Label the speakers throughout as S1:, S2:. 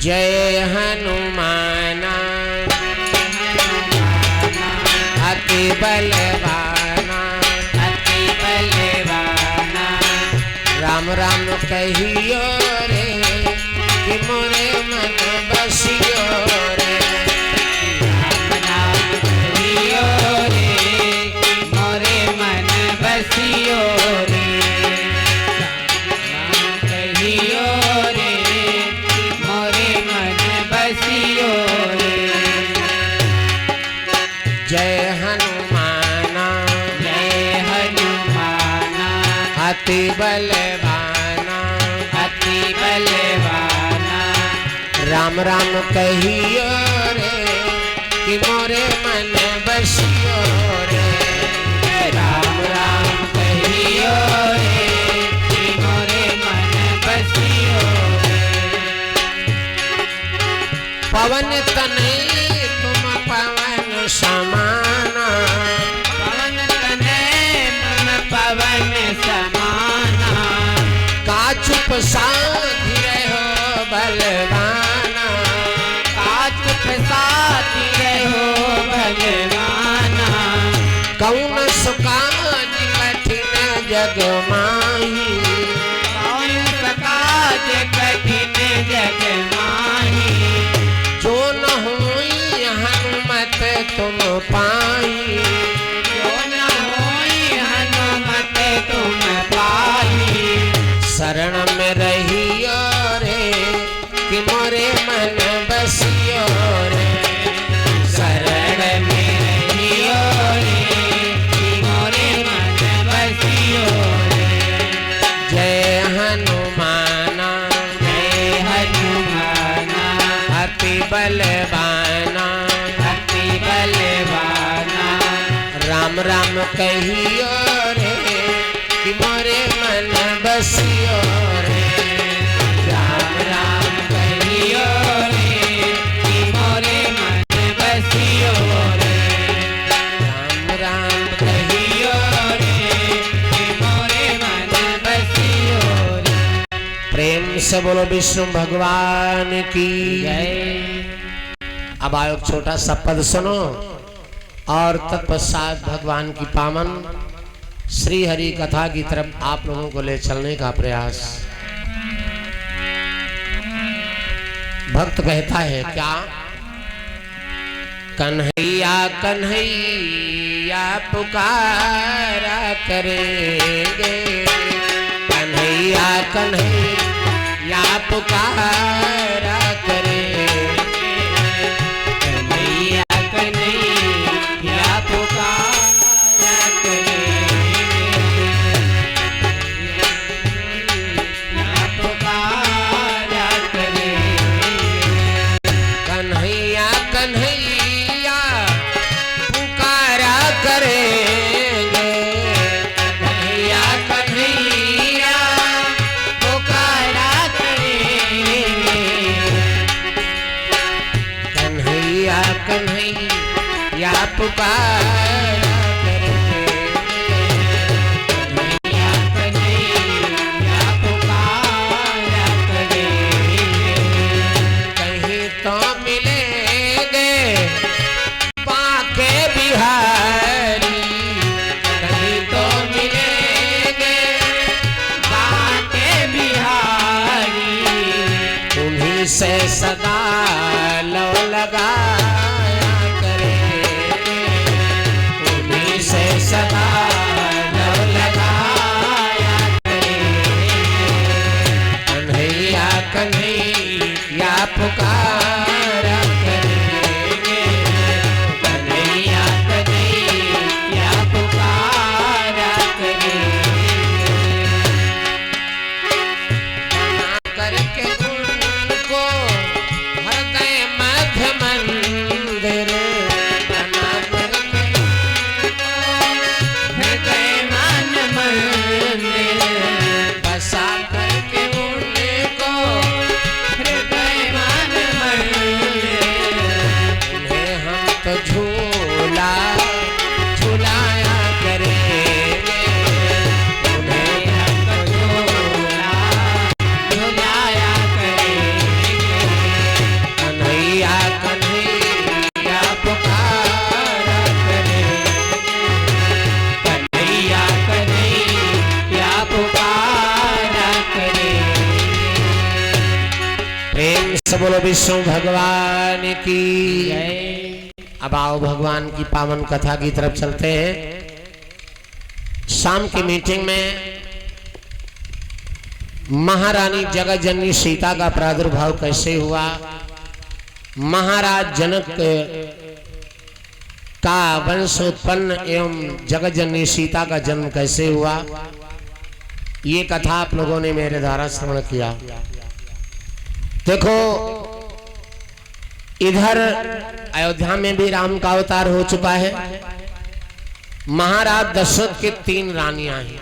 S1: जय हनुमाना अति बलवाना राम राम कहियो रे कि मोरे मन बसियो रे।
S2: राम कहियो रे मोरे मन बसियो रे। राम कहियो रे मोरे मन बसियो रे।
S1: जय हनुमाना अति बलवाना राम राम कहियो रे कि मोरे मन बसियो रे।
S2: राम राम कहियो रे कि मोरे मन बसियो रे।
S1: पवन तनय तुम पवन समाना
S2: पवन तनय तुम पवन समाना।
S1: का चुप साधि रहो बलवाना
S2: का चुप साधि रहो बलवाना।
S1: कौन सुकाज कठिन जग माही
S2: कौन सकाज कठिन जग माही।
S1: जो न होई हनुमत तुम पाई
S2: जो न होई हनुमत तुम पाई।
S1: शरण में रहियो रे कि मोरे मन बसियो रे।
S2: शरण में रहियो रे कि मोरे मन बसियो रे।
S1: जय हनुमाना अति बलवाना राम राम कहियो रे कि मोरे मन बसियो रे।
S2: राम राम कहियो रे कि मोरे मन बसियो रे।
S1: राम राम
S2: कहियो रे कि मोरे मन बसियो रे।
S1: प्रेम से बोलो विष्णु भगवान की
S2: जय।
S1: अब आओ एक छोटा सा पद सुनो और तत्पश्चात भगवान की पावन श्री हरि कथा की तरफ आप लोगों को ले चलने का प्रयास। भक्त कहता है क्या? कन्हैया कन्हैया पुकारा करेंगे। कन्हैया कन्हैया पुकारा करेंगे।
S2: कन्हैया कन्हैया पुकारा करेंगे। पुकारा करेंगे।
S1: कन्हैया कन्हैया पुकारा करेंगे।
S2: कन्हैया कन्हैया पुकारा करेंगे।
S1: कन्हैया कन्हैया पुकारा करेंगे।
S2: कन्हैया कन्हैया पुकारा करेंगे।
S1: कहीं तो मिलेंगे बाके बिहारी।
S2: कहीं तो मिलेंगे बाके बिहारी।
S1: उन्हीं से सदा लो लगाया करेंगे। उन्हीं से सदा लो लगाया करेंगे। कन्हैया कन्हैया पुकारा करेंगे।
S2: कन्हैया कन्हैया पुकारा करेंगे।
S1: करके उनको हृदय मध्य मंदिर बना करके
S2: हृदय मन मंदिर
S1: बसा करके उनको
S2: हृदय मन
S1: प्रेम से बोलो विष्णु भगवान की। अब आओ भगवान की पावन कथा की तरफ चलते हैं। शाम की मीटिंग में महारानी जगतजननी सीता का प्रादुर्भाव कैसे हुआ, महाराज जनक का वंश उत्पन्न एवं जगतजननी सीता का जन्म कैसे हुआ, ये कथा आप लोगों ने मेरे द्वारा श्रवण किया। देखो, इधर अयोध्या में भी राम का अवतार हो चुका है। महाराज दशरथ के 3 रानियां हैं।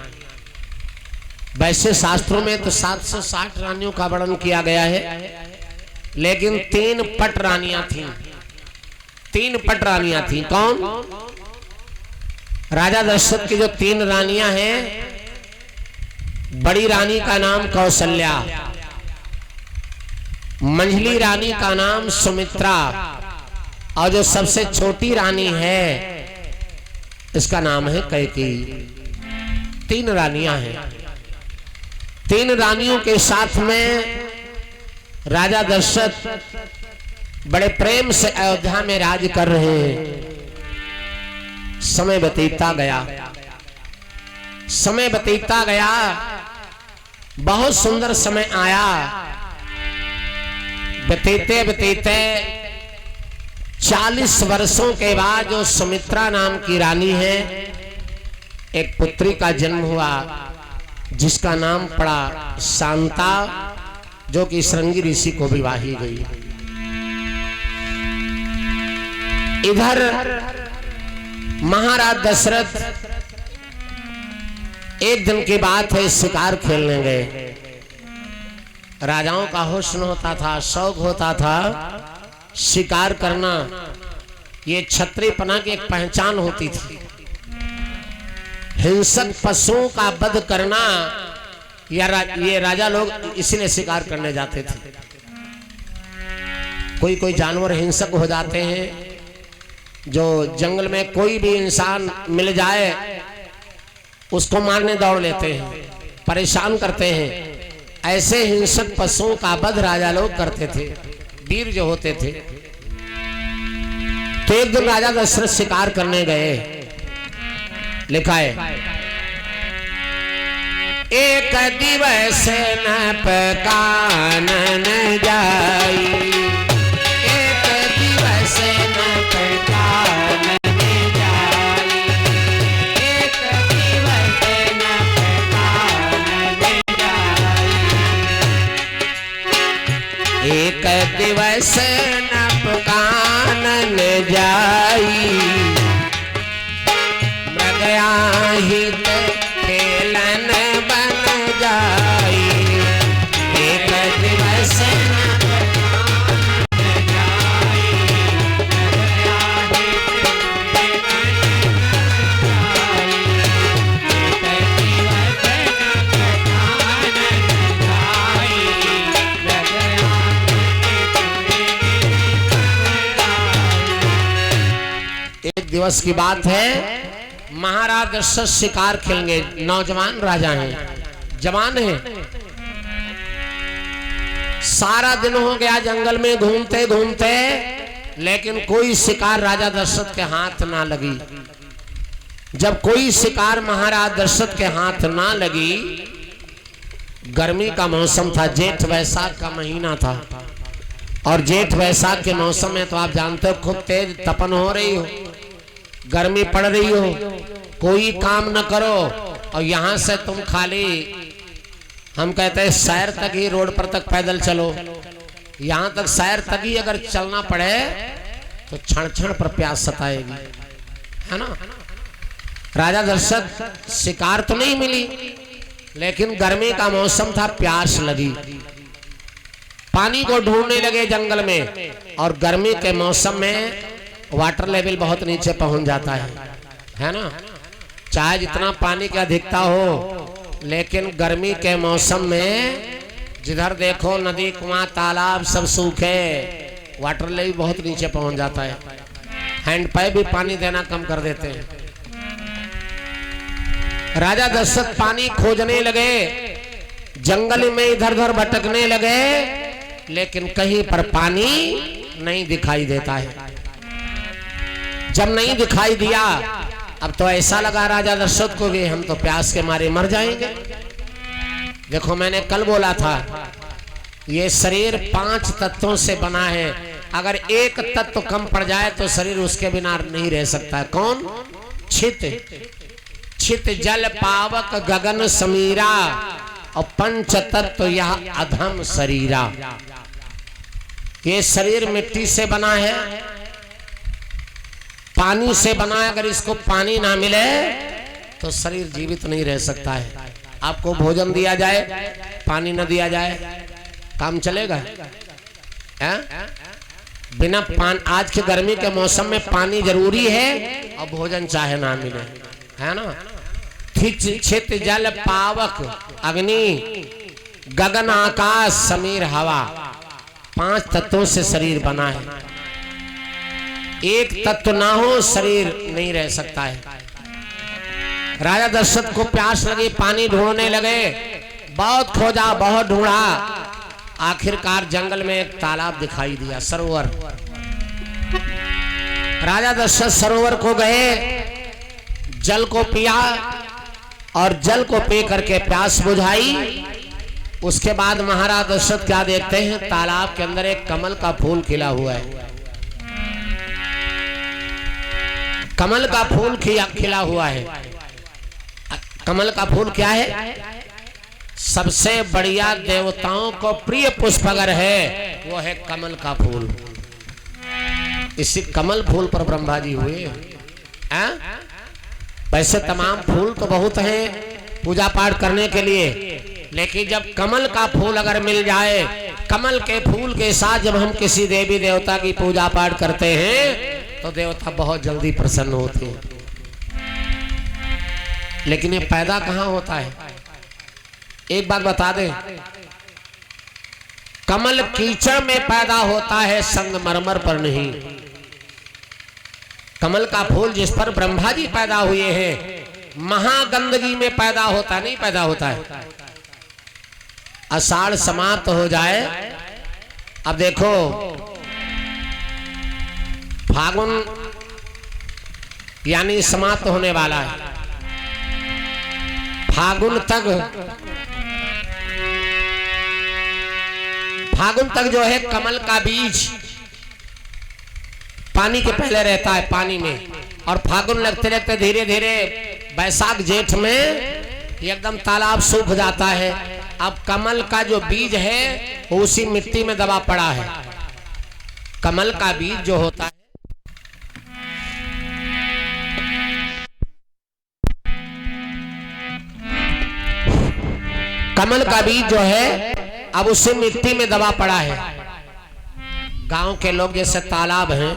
S1: वैसे शास्त्रों में तो 760 रानियों का वर्णन किया गया है, लेकिन 3 पट रानियां थीं। 3 पट रानियां थीं। कौन? राजा दशरथ की जो 3 रानियां हैं, बड़ी रानी का नाम कौशल्या, मंझली रानी का नाम सुमित्रा, और जो सबसे छोटी रानी है इसका नाम है कैकेयी। 3 रानियां हैं। 3 रानियों के साथ में राजा दशरथ बड़े प्रेम से अयोध्या में राज कर रहे हैं। समय बीतता गया, समय बीतता गया, बहुत सुंदर समय आया। बीतते बीतते 40 वर्षों के बाद जो सुमित्रा नाम की रानी है, एक पुत्री का जन्म हुआ जिसका नाम पड़ा शांता, जो कि श्रृंगी ऋषि को विवाही गई। इधर महाराज दशरथ एक दिन की बात है, शिकार खेलने गए। राजाओं का हुस्न होता था, शौक होता था शिकार करना। ये क्षत्रियपना की एक पहचान होती थी। हिंसक पशुओं का वध करना ये राजा लोग इसीलिए शिकार करने जाते थे। कोई कोई जानवर हिंसक हो जाते हैं, जो जंगल में कोई भी इंसान मिल जाए उसको मारने दौड़ लेते हैं, परेशान करते हैं। ऐसे हिंसक पशुओं का वध राजा लोग करते थे, वीर जो होते थे। तो एक दिन राजा दशरथ शिकार करने गए। लिखा है, एक दिवस नप कानन जाई, एक दिवस नप कानन जाई, एक दिवस नप कानन जाई, एक दिवस नप कानन जाई, मृगयाहित खेलन बन जाई, एक दिवस नप कानन जाई, मृगयाहित एक दिवस की बात है। महाराज दशरथ शिकार खेलेंगे। नौजवान राजा हैं, जवान हैं। सारा दिन हो गया जंगल में घूमते घूमते, लेकिन कोई शिकार राजा दशरथ के हाथ ना लगी। जब कोई शिकार महाराज दशरथ के हाथ ना लगी, गर्मी का मौसम था, जेठ वैशाख का महीना था। और जेठ वैशाख के मौसम में तो आप जानते हो खूब तेज तपन हो रही हो, गर्मी पड़ रही हो, कोई काम न करो, और यहां से तुम खाली, हम कहते हैं सैर तक ही, रोड पर तक पैदल चलो। यहां तक सैर तक ही अगर चलना पड़े तो क्षण क्षण पर प्यास सताएगी, है ना। राजा दशरथ शिकार तो नहीं मिली, लेकिन गर्मी का मौसम था, प्यास लगी। पानी को ढूंढने लगे जंगल में, और गर्मी के मौसम में वाटर लेवल बहुत नीचे पहुंच जाता है ना। चाहे जितना पानी की अधिकता हो, लेकिन गर्मी के मौसम में जिधर देखो नदी कुआं तालाब सब सूखे, वाटर लेवल बहुत नीचे पहुंच जाता है। हैंडपाइप भी पानी देना कम कर देते हैं। राजा दशरथ पानी खोजने लगे, जंगल में इधर उधर भटकने लगे, लेकिन कहीं पर पानी नहीं दिखाई देता है। जब नहीं दिखाई दिया, अब तो ऐसा लगा राजा दशरथ को कि हम तो प्यास के मारे मर जाएंगे। देखो मैंने कल बोला था, ये शरीर 5 तत्वों से बना है। अगर एक तत्व कम पड़ जाए तो शरीर उसके बिना नहीं रह सकता है। कौन? छित जल पावक गगन समीरा और 5 तत्व यह अधम शरीरा। ये शरीर मिट्टी से बना है, पानी से बना है। अगर इसको पानी ना मिले तो शरीर जीवित नहीं रह सकता है। आपको भोजन दिया जाए, पानी न दिया जाए, काम चलेगा? बिना पानी, आज के गर्मी के मौसम में पानी जरूरी है और भोजन चाहे ना मिले, है ना। छित जल पावक अग्नि गगन आकाश समीर हवा, 5 तत्वों से शरीर बना है। एक तत्व ना हो शरीर नहीं रह सकता है। राजा दशरथ को प्यास लगी, पानी ढूंढने लगे, बहुत खोजा, बहुत ढूंढा, आखिरकार जंगल में एक तालाब दिखाई दिया, सरोवर। राजा दशरथ सरोवर को गए, जल को पिया और जल को पी करके प्यास बुझाई। उसके बाद महाराज दशरथ क्या देखते हैं, तालाब के अंदर एक कमल का फूल खिला हुआ है। कमल का फूल खिला हुआ है। कमल का फूल क्या है? सबसे बढ़िया देवताओं को प्रिय पुष्प अगर है वो है कमल का फूल। इसी कमल फूल पर ब्रह्मा जी हुए। वैसे तमाम फूल तो बहुत हैं पूजा पाठ करने के लिए, लेकिन जब कमल का फूल अगर मिल जाए, कमल के फूल के साथ जब हम किसी देवी देवता की पूजा पाठ करते हैं तो देवता बहुत जल्दी प्रसन्न होते हैं। लेकिन ये पैदा कहाँ होता है? एक बात बता दें, कमल कीचड़ में पैदा होता है, संगमरमर पर नहीं। कमल का फूल जिस पर ब्रह्मा जी पैदा हुए हैं, महागंदगी में पैदा होता नहीं, पैदा होता है। आषाढ़ समाप्त हो जाए, अब देखो फागुन यानी समाप्त होने वाला है। फागुन तक जो है कमल का बीज पानी के पहले रहता है, पानी में, और फागुन लगते लगते धीरे धीरे बैसाख जेठ में एकदम तालाब सूख जाता है। अब कमल का जो बीज है वो उसी मिट्टी में दबा पड़ा है। कमल का बीज जो होता है, कमल का बीज जो है अब उसे मिट्टी में दबा पड़ा है। गांव के लोग जैसे तालाब हैं,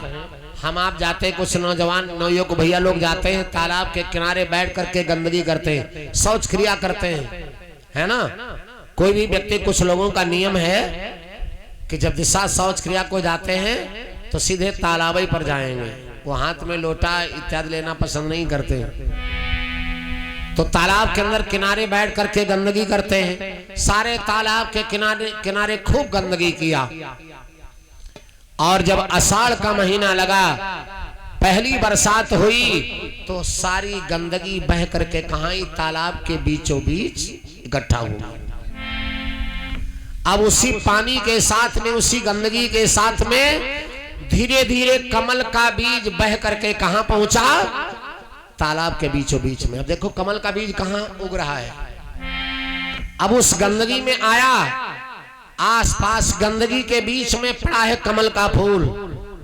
S1: हम आप जाते हैं, कुछ नौजवान नवयुवक भैया लोग जाते हैं तालाब के किनारे बैठ करके गंदगी करते हैं, शौच क्रिया करते हैं, है ना। कोई भी व्यक्ति, कुछ लोगों का नियम है कि जब दिशा शौच क्रिया को जाते हैं तो सीधे तालाब ही पर जाएंगे, वो हाथ में लोटा इत्यादि लेना पसंद नहीं करते। तो तालाब के अंदर किनारे बैठ करके गंदगी करते हैं। सारे तालाब के किनारे खूब गंदगी किया, और जब आषाढ़ का महीना लगा, पहली बरसात हुई तो सारी गंदगी बह करके कहां, तालाब के बीचों बीच इकट्ठा हुआ। अब उसी पानी के साथ में, उसी गंदगी के साथ में धीरे धीरे कमल का बीज बह करके कहां पहुंचा, तालाब के बीचों बीच में। अब देखो कमल का बीज कहां उग रहा है। अब उस गंदगी में आया, आसपास गंदगी के बीच में पड़ा है कमल का फूल।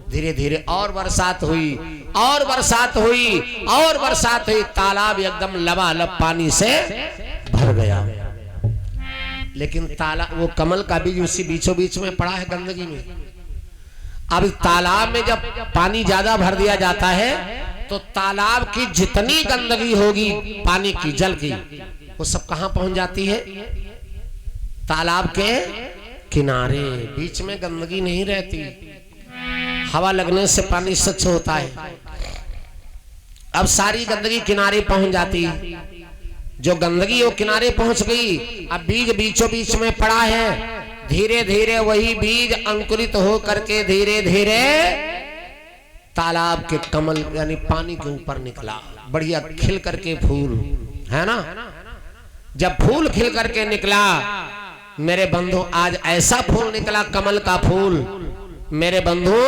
S1: धीरे धीरे और बरसात हुई, और बरसात हुई, और बरसात हुई, तालाब एकदम लबालब पानी से भर गया। लेकिन तालाब, वो कमल का बीज उसी बीचों बीच में पड़ा है गंदगी में। अब तालाब में जब पानी ज्यादा भर दिया जाता है तो तालाब की जितनी गंदगी होगी पानी की, जल की, वो सब कहां पहुंच जाती है, तालाब के किनारे। बीच में गंदगी नहीं रहती, हवा लगने से पानी स्वच्छ होता है। अब सारी गंदगी किनारे पहुंच जाती, जो गंदगी वो किनारे पहुंच गई। अब बीज बीचों बीच में पड़ा है, धीरे धीरे वही बीज अंकुरित हो करके धीरे धीरे तालाब के कमल यानी पानी के ऊपर निकला, बढ़िया खिल करके फूल, है ना। जब फूल खिल करके निकला मेरे बंधु, आज ऐसा फूल निकला कमल का फूल मेरे बंधु,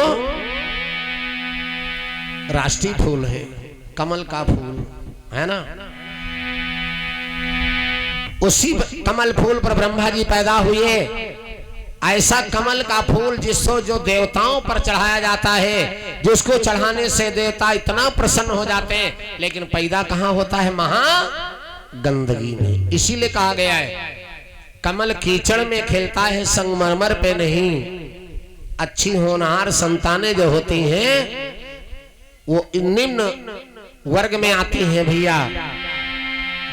S1: राष्ट्रीय फूल है कमल का फूल, है ना। उसी कमल फूल पर ब्रह्मा जी पैदा हुए। ऐसा कमल का फूल जिसको जो देवताओं पर चढ़ाया जाता है, जिसको चढ़ाने से देवता इतना प्रसन्न हो जाते हैं, लेकिन पैदा कहाँ होता है, महा गंदगी में। इसीलिए कहा गया है कमल कीचड़ में खिलता है संगमरमर पे नहीं। अच्छी होनहार संतानें जो होती हैं वो निम्न वर्ग में आती हैं भैया,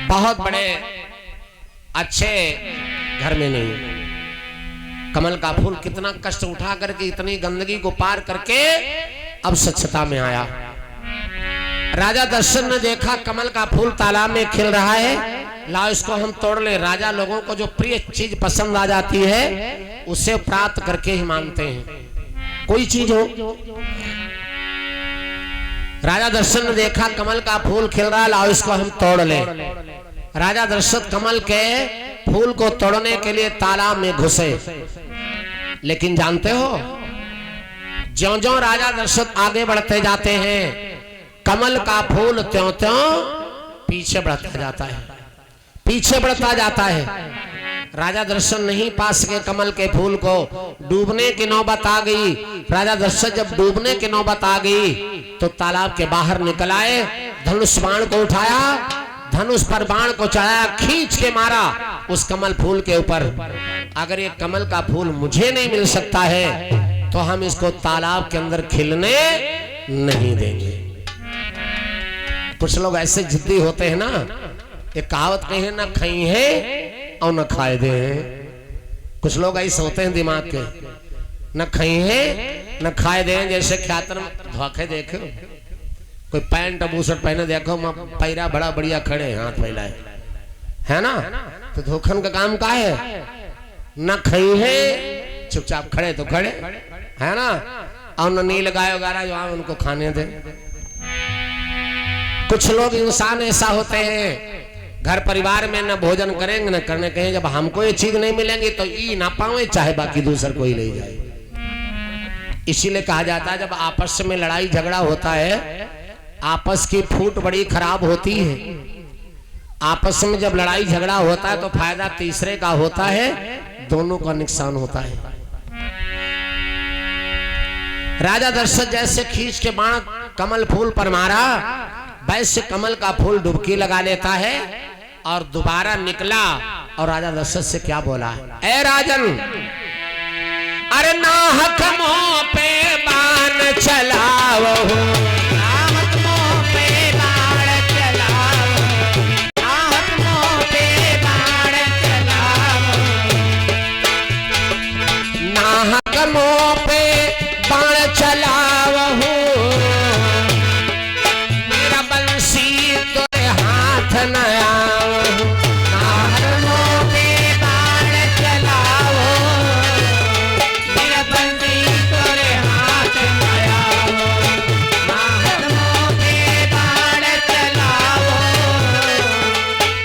S1: बहुत बड़े अच्छे घर में नहीं। कमल का फूल कितना कष्ट उठा करके इतनी गंदगी को पार करके अब स्वच्छता में आया। राजा दशरथ ने देखा कमल का फूल तालाब में खिल रहा है, लाओ इसको हम तोड़ ले। राजा लोगों को जो प्रिय चीज पसंद आ जाती है उसे प्राप्त करके ही मानते हैं, कोई चीज हो। राजा दशरथ ने देखा कमल का फूल खिल रहा है, लाओ इसको हम तोड़ ले। राजा दशरथ कमल के फूल को तोड़ने के लिए तालाब में घुसे, लेकिन जानते हो ज्यों-ज्यों राजा दशरथ आगे बढ़ते जाते हैं कमल का फूल त्यों-त्यों पीछे बढ़ता जाता है, पीछे बढ़ता जाता है। राजा दशरथ नहीं पा सके कमल के फूल को, डूबने की नौबत आ गई। राजा दशरथ जब डूबने की नौबत आ गई तो तालाब के बाहर निकल आए, धनुष बाण को उठाया, धनुष पर बाण को चढ़ाया, खींच के मारा उस कमल फूल के ऊपर। अगर ये कमल का फूल मुझे नहीं मिल सकता है तो हम इसको तालाब के अंदर खिलने नहीं देंगे। कुछ लोग ऐसे जिद्दी होते हैं ना, एक कहावत कही है ना, खाई है और न खाए दे। कुछ लोग ऐसे होते हैं दिमाग के, न खाई है न खाए दे। जैसे ख्यातर धोखे देखो, कोई पैंट बूशर्ट पहने देखो, पैरा बड़ा बढ़िया खड़े हाथ फैलाए, है ना। तो धोखन का काम का है, न खाई है चुपचाप खड़े तो खड़े, है ना, और न नील गाय वगैरह जो उनको खाने दे। कुछ लोग इंसान ऐसा होते हैं घर परिवार में न भोजन करेंगे न करने कहें, जब हमको ये चीज नहीं मिलेंगी तो ई ना पावे चाहे बाकी दूसर कोई ले जाए। इसीलिए कहा जाता है जब आपस में लड़ाई झगड़ा होता है, आपस की फूट बड़ी खराब होती है। आपस में जब लड़ाई झगड़ा होता है तो फायदा तीसरे का होता है, दोनों का नुकसान होता है। राजा दशरथ जैसे खींच के बाण कमल फूल पर मारा, वैसे कमल का फूल डुबकी लगा लेता है और दोबारा निकला और राजा दशरथ से क्या बोला, ए राजन, अरे नाहक मुंह पे बाण चलाओ, नाहक मुंह पे बाण चलाओ, नाहक मुंह पे बाण चलाओ, नाहक मुंह पे बाण चलाओ, मेरा बंसी तोरे हाथ न आओ, नाहक मुंह पे बाण चलाओ, मेरा बंसी तोरे हाथ न आओ, नाहक मुंह पे बाण चलाओ,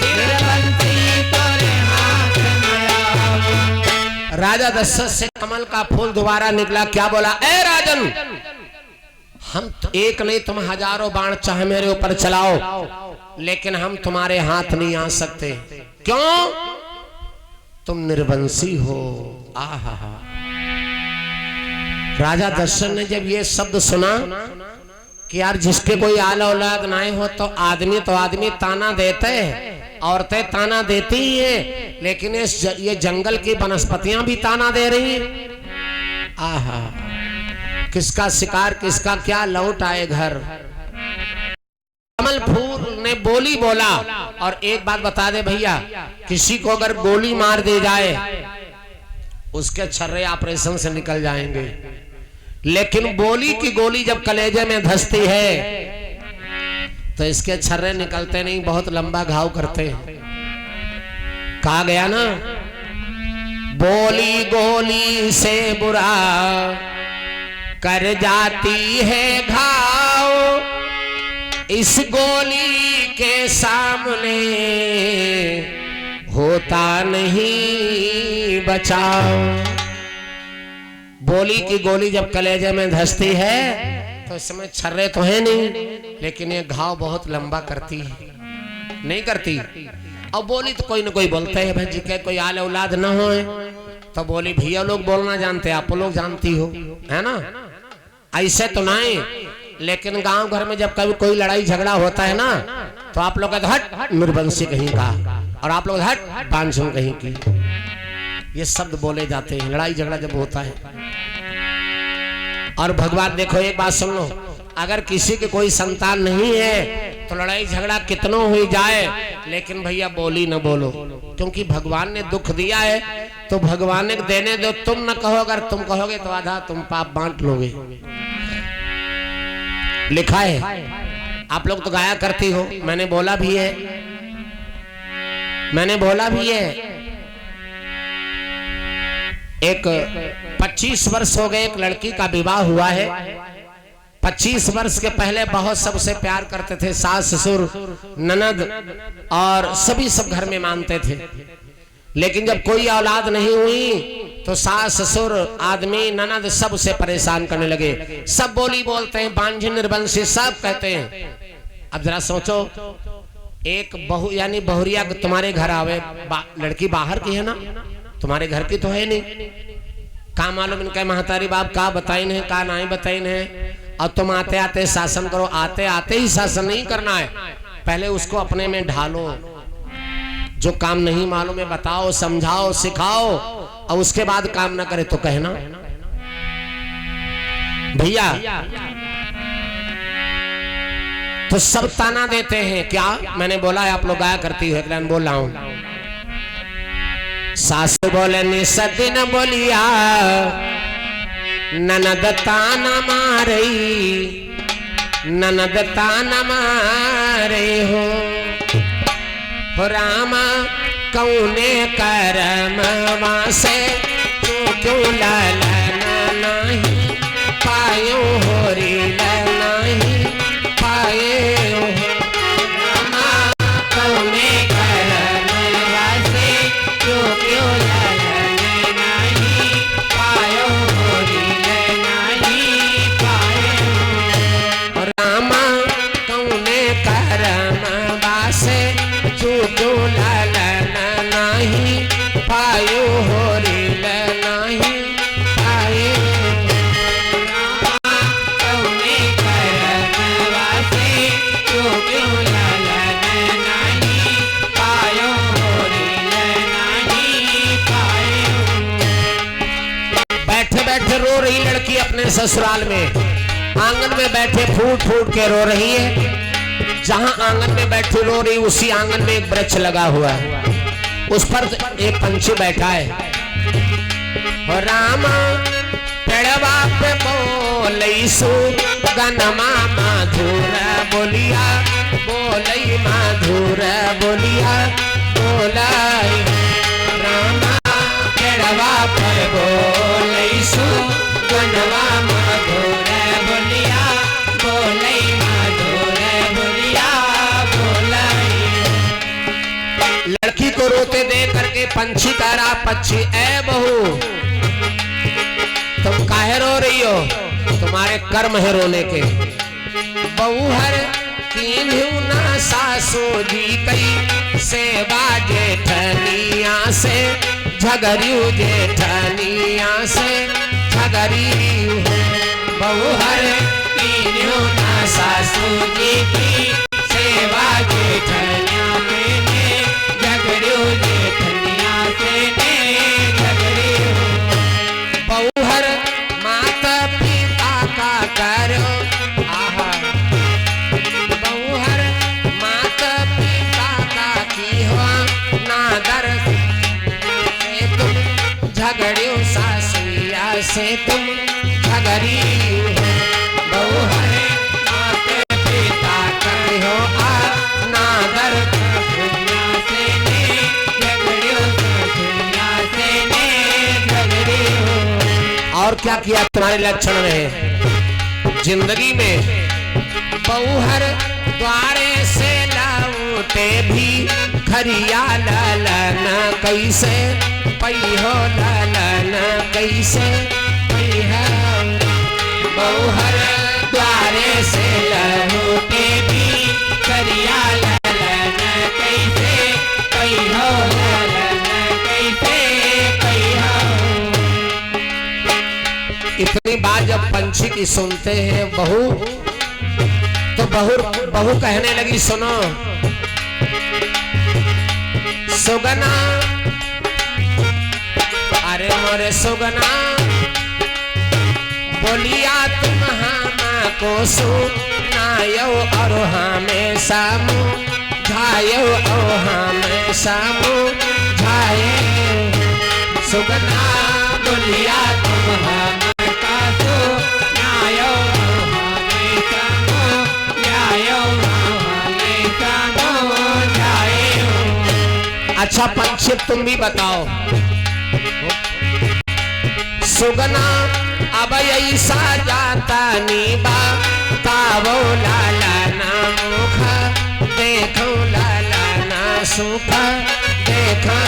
S1: मेरा बंसी तोरे हाथ न आओ। राजा दशरथ से कमल का फूल दोबारा निकला, क्या बोला, ए राजन, हम एक नहीं तुम हजारों बाण चाहे मेरे ऊपर चलाओ, लेकिन हम तुम्हारे हाथ नहीं आ सकते। क्यों? तुम निर्वंशी हो। आहा, राजा दशरथ ने जब ये शब्द सुना कि यार जिसके कोई आला औलाद ना हो तो आदमी ताना देते हैं, औरतें ताना देती ही है, लेकिन ये जंगल की वनस्पतियां भी ताना दे रही हैं। आहा, किसका शिकार किसका क्या लौट आए घर। कमल फूल ने बोली बोला। और एक बात बता दे भैया, किसी को अगर गोली मार दे जाए उसके छर्रे ऑपरेशन से निकल जाएंगे, लेकिन बोली की गोली जब कलेजे में धंसती है तो इसके छर्रे निकलते नहीं, बहुत लंबा घाव करते हैं। कहा गया ना, बोली गोली से बुरा कर जाती है घाव, इस गोली के सामने होता नहीं बचाव। बोली की गोली जब कलेजे में धंसती है तो इसमें छर्रे तो है नहीं, लेकिन ये घाव बहुत लंबा करती है, नहीं करती। अब बोली तो कोई ना कोई बोलते है, भाई जी के कोई आले औलाद ना हो तो बोली भैया लोग बोलना जानते, आप लोग जानती हो, है ना। ऐसे तो नहीं, लेकिन गांव घर में जब कभी कोई लड़ाई झगड़ा होता है ना तो आप लोग कहते हट निर्वंशी कहीं का, और आप लोग हट बांझन कहीं की, ये शब्द बोले जाते हैं लड़ाई झगड़ा जब होता है। और भगवान देखो एक बात सुन लो, अगर किसी के कोई संतान नहीं है तो लड़ाई झगड़ा कितनो हो जाए, लेकिन भैया बोली न बोलो, क्योंकि भगवान ने दुख दिया है तो भगवान ने देने दो। तुम न कहो, अगर तुम कहोगे तो आधा तुम पाप बांट लोगे, लिखा है। आप लोग तो गाया करती हो, मैंने बोला भी है, मैंने बोला भी है। एक 25 वर्ष हो गए, एक लड़की का विवाह हुआ है। 25 वर्ष के पहले बहुत सबसे प्यार करते थे, सास ससुर ननद और सभी सब घर में मानते थे। लेकिन जब कोई औलाद नहीं हुई तो सास ससुर आदमी ननद सब से परेशान करने लगे, सब बोली बोलते हैं, बांझिन निर्वंशी सब कहते हैं। अब जरा सोचो, एक बहू यानी बहुरिया तुम्हारे घर आवे, लड़की बाहर की है ना, तुम्हारे घर की तो है नहीं, का मालूम इनका महतारी बाप का बताइन है का नहीं बताइन है, और तुम आते आते शासन करो। आते आते ही शासन नहीं करना है, पहले उसको अपने में ढालो, जो काम नहीं मालूम है बताओ, समझाओ, सिखाओ, और उसके बाद काम ना करे तो कहना। भैया तो सब ताना देते हैं, क्या मैंने बोला है, आप लोग गाया करती है, बोल रहा हूं। सास बोले निसदिन बोलिया, ननद ताना मारई, ननद ताना मारे हो रामा कौने कर्मवा से तू क्यों ललना नहीं पायो हो रे नहीं पाए हो रामा कौने कर्मवा से तू क्यों ललना नहीं पायो हो रे नहीं पाए हो रामा कौने कर्मवा से तू क्यों ललना नहीं पायो हो रे नहीं पाए रामा कौने कर्मवा से तू क्यों ललना नहीं पायो हो रे नहीं पाए। बैठे बैठे रो रही लड़की अपने ससुराल में, आंगन में बैठे फूट फूट के रो रही है। जहां आंगन में बैठी रो रही, उसी आंगन में एक वृक्ष लगा हुआ है, उस पर एक पंछी बैठा है। और रामा पेड़वा पे बोलैसु गनमा माधुर बोलिया, बोलई माधुर बोलिया बोलाई रामा पेड़वा पर बोलैसु गनमा माधुर बोलिया, बोलई माधुर बोलिया बोलाई। लड़की को रोते देख करके पंछी कह रहा, पक्षी ए बहू तुम काहे रो रही हो, तुम्हारे कर्म है रोने के। बहू हर कीन्हू ना सासू जी कई सेवा जेठनिया से झगड़ियू, जेठनिया से झगड़ियू। बहू हर कीन्हू ना सासू जी की सेवा जेठनिया में झगड़ियू, जेठनिया से झगड़ियू। बहू हर माता पिता का करो आहा, बहू हर माता पिता का की हो नादर से तुम झगड़ियो, सासुया से तुम झगड़ियो। बहू हर माता पिता का हो नादर से झगड़ियो, सासुया से क्या किया तुम्हारे लक्षण रहे जिंदगी में। बहुहर द्वारे से लाऊते भी खरिया लालन कैसे पई हो लालन कैसे पई हो। बहुहर द्वारे से लाऊते भी खरिया लालन कैसे पई हो लालन कैसे पई हो। इतनी बात जब पंछी की सुनते हैं बहू, तो बहू कहने लगी सुनो सुगना, अरे मोरे सुगना बोलिया तुम हम को सुनायो और हमें सामू झायो और हमें सामू झाये। सुगना बोलिया तुम हम का सुनायो हमें सामू झायो हमें सामू झाये। अच्छा पंछी तुम भी बताओ सुगना अब ऐसा जाता नीबा तावो लाला ना मुखा देखो लाला ना सुखा देखो।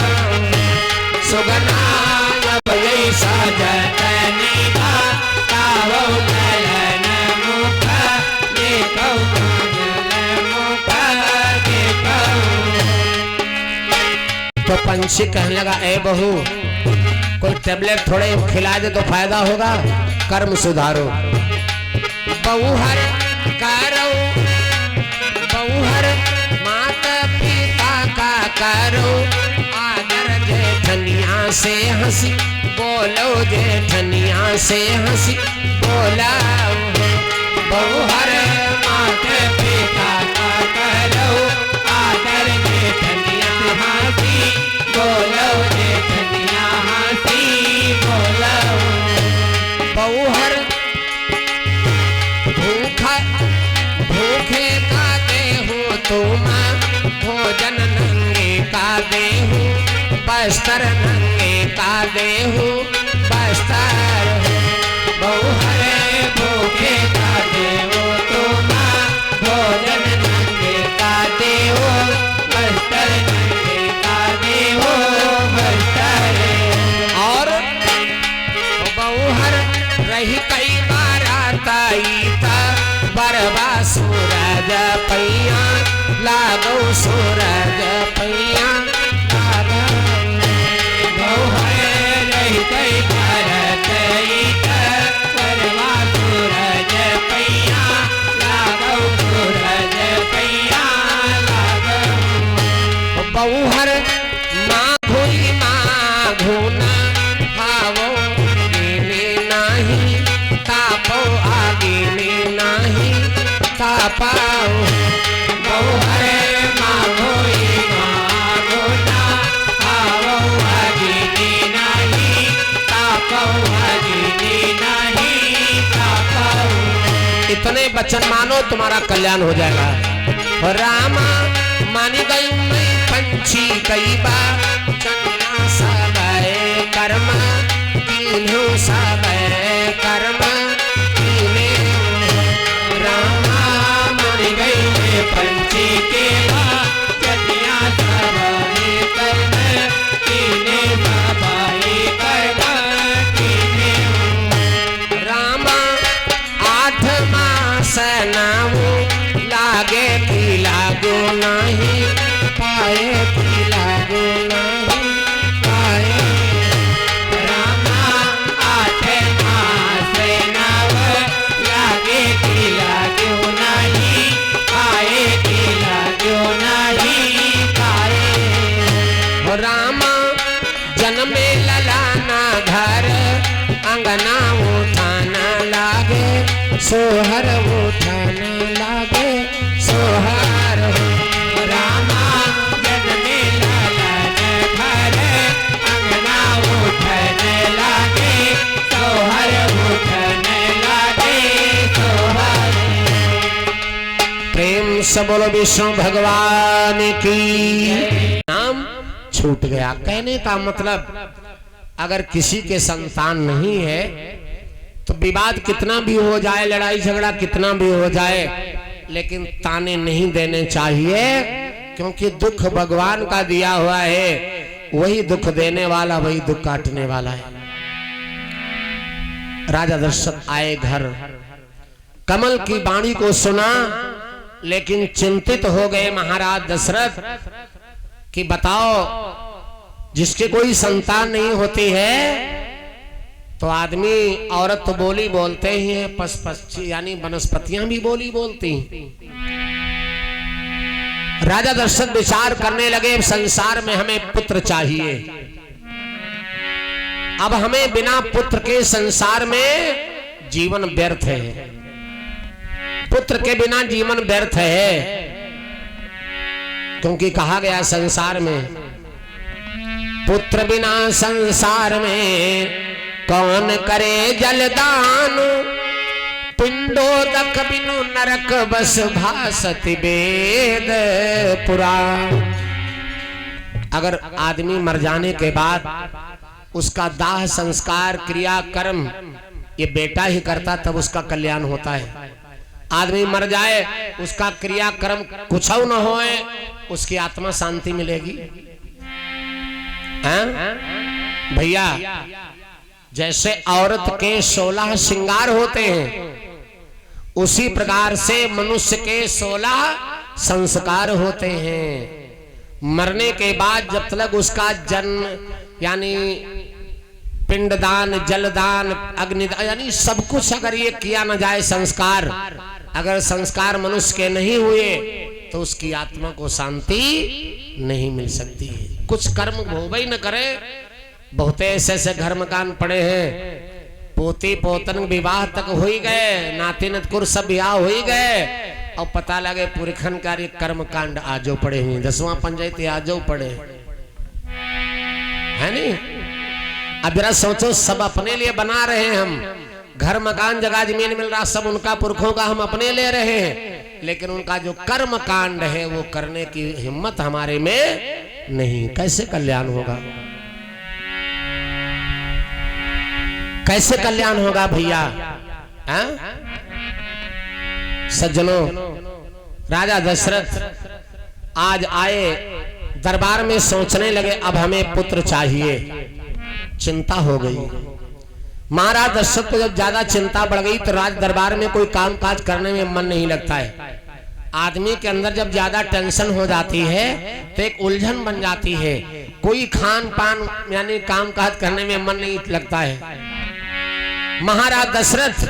S1: सुगना अब ऐसा जाता नीबा तावो लाला ना मुखा देखो मुखा देखो। तो पंछी कहने लगा ए बहू कोई टेबलेट थोड़े खिला दे तो फायदा होगा, कर्म सुधारो। बहुहर करो बहुहर माता पिता का करो आदर जेठनिया से हंसी बोलो जेठनिया से हंसी बोला। बहुहर माता पिता का करो आदर जेठनिया हंसी बोलो जेठनिया हंसी बोलो। बहुहर भूखे का देहूँ तुम भोजन नंगे का देहूँ बस्तर नंगे का देहूँ बस्तर। बहुहर भूखे का देहूँ तुम भोजन नंगे का देहूँ बस्तर नंगे का देहूँ बस्तर। और बहुहर रही कई बार आताई था बरबा सूरज पैया लागो सूरज पैया लागो। बहुहर रही कई बार आताई था बरबा सूरज पैया लागो सूरज पैया लागो। बहुहर माँ घुई माँ घूना हावो नहीं तापो आगे में नहीं तापाओ। बहुहर मांगोई मांगोना आओ आगे में नहीं तापो आगे में नहीं तापाओ। इतने वचन मानो तुम्हारा कल्याण हो जाएगा। रामा मानी गई मैं पंछी कई बार चन्ना सबे कर्मा तीनों सबे कर्मा तीने। रामा मानी गई मैं पंछी के चन्ना सबे कर्मा तीने सबे कर्मा तीने। रामा 8 मास नाऊ लागे की लागो नहीं पाए की लागो नहीं पाए। रामा 8 मास नाव लागे की लागो नहीं पाए की लागो नहीं पाए। रामा जन्मे ललाना घर अंगना उठाना लागे सोहर उठाना लागे सोहर। रामा जन्मे ललाना घर अंगना उठने लागे सोहर उठने लागे सोहर। प्रेम से बोलो विष्णु भगवान की। नाम छूट गया कहने का मतलब अगर किसी के संतान नहीं है तो विवाद कितना भी हो जाए, लड़ाई झगड़ा कितना भी हो जाए, लेकिन ताने नहीं देने चाहिए, क्योंकि दुख भगवान का दिया हुआ है। वही दुख देने वाला वही दुख काटने वाला है। राजा दशरथ आए घर, कमल की वाणी को सुना, लेकिन चिंतित हो गए महाराज दशरथ कि बताओ, जिसके कोई संतान नहीं होती है तो आदमी औरत तो बोली बोलते ही हैं, पक्षी यानी वनस्पतियां भी बोली बोलती। राजा दशरथ विचार करने लगे, संसार में हमें पुत्र चाहिए। अब हमें बिना पुत्र के संसार में जीवन व्यर्थ है, पुत्र के बिना जीवन व्यर्थ है। क्योंकि कहा गया संसार में, पुत्र बिना संसार में कौन करे जलदान, पिंडोदक बिनु नरक बस भासति वेद पुराण। अगर आदमी मर जाने के बाद उसका दाह संस्कार क्रिया कर्म ये बेटा ही करता, तब उसका कल्याण होता है। आदमी मर जाए, उसका क्रिया कर्म कुछ न होए, उसकी आत्मा शांति मिलेगी। भैया, जैसे औरत के 16 श्रृंगार होते हैं, उसी प्रकार से मनुष्य के 16 संस्कार होते हैं। मरने के बाद जब तक उसका जन्म यानी पिंडदान, जलदान, अग्निदान यानी सब कुछ अगर ये किया न जाए संस्कार, अगर संस्कार मनुष्य के नहीं हुए तो उसकी आत्मा को शांति नहीं मिल सकती है। कुछ कर्म भोग ही न करे। बहुत ऐसे ऐसे घर मकान पड़े हैं, पोती पोतन विवाह तक हो ही गए, नाती नतकुर सब ब्याह हो ही गए, और पता लगे पुरखन कार्य कर्म कांड आजो पड़े हुए, 10वां पंचायती आजो पड़े है नहीं। अब जरा सोचो, सब अपने लिए बना रहे हैं हम, घर मकान जगह जमीन मिल रहा सब उनका पुरखों का हम अपने ले रहे हैं, लेकिन उनका जो कर्म कांड है वो करने की हिम्मत हमारे में नहीं। कैसे कल्याण होगा, कैसे कल्याण होगा भैया? सज्जनों, राजा दशरथ आज आए दरबार में, सोचने लगे अब हमें पुत्र चाहिए। चिंता हो गई। महाराज दशरथ को जब ज्यादा चिंता बढ़ गई तो राज दरबार में कोई काम काज करने में मन नहीं लगता है। आदमी के अंदर जब ज्यादा टेंशन हो जाती है तो एक उलझन बन जाती है, कोई खान पान यानी काम काज करने में मन नहीं लगता है। महाराज दशरथ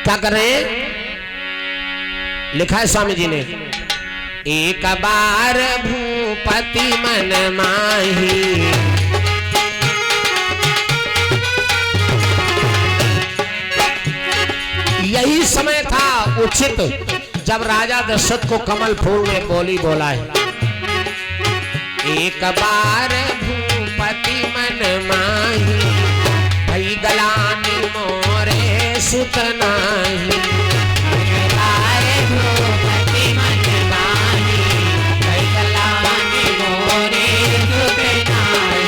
S1: क्या कर रहे हैं? लिखा है स्वामी जी ने, एक बार भूपति मन माही, यही समय था उचित जब राजा दशरथ को कमल फूल ने बोली बोला है, एक बार भूपति मन माही, भई गलानी मोरे सुत नाही।
S2: भूपति मन माही, भई गलानी मोरे सुत नाही।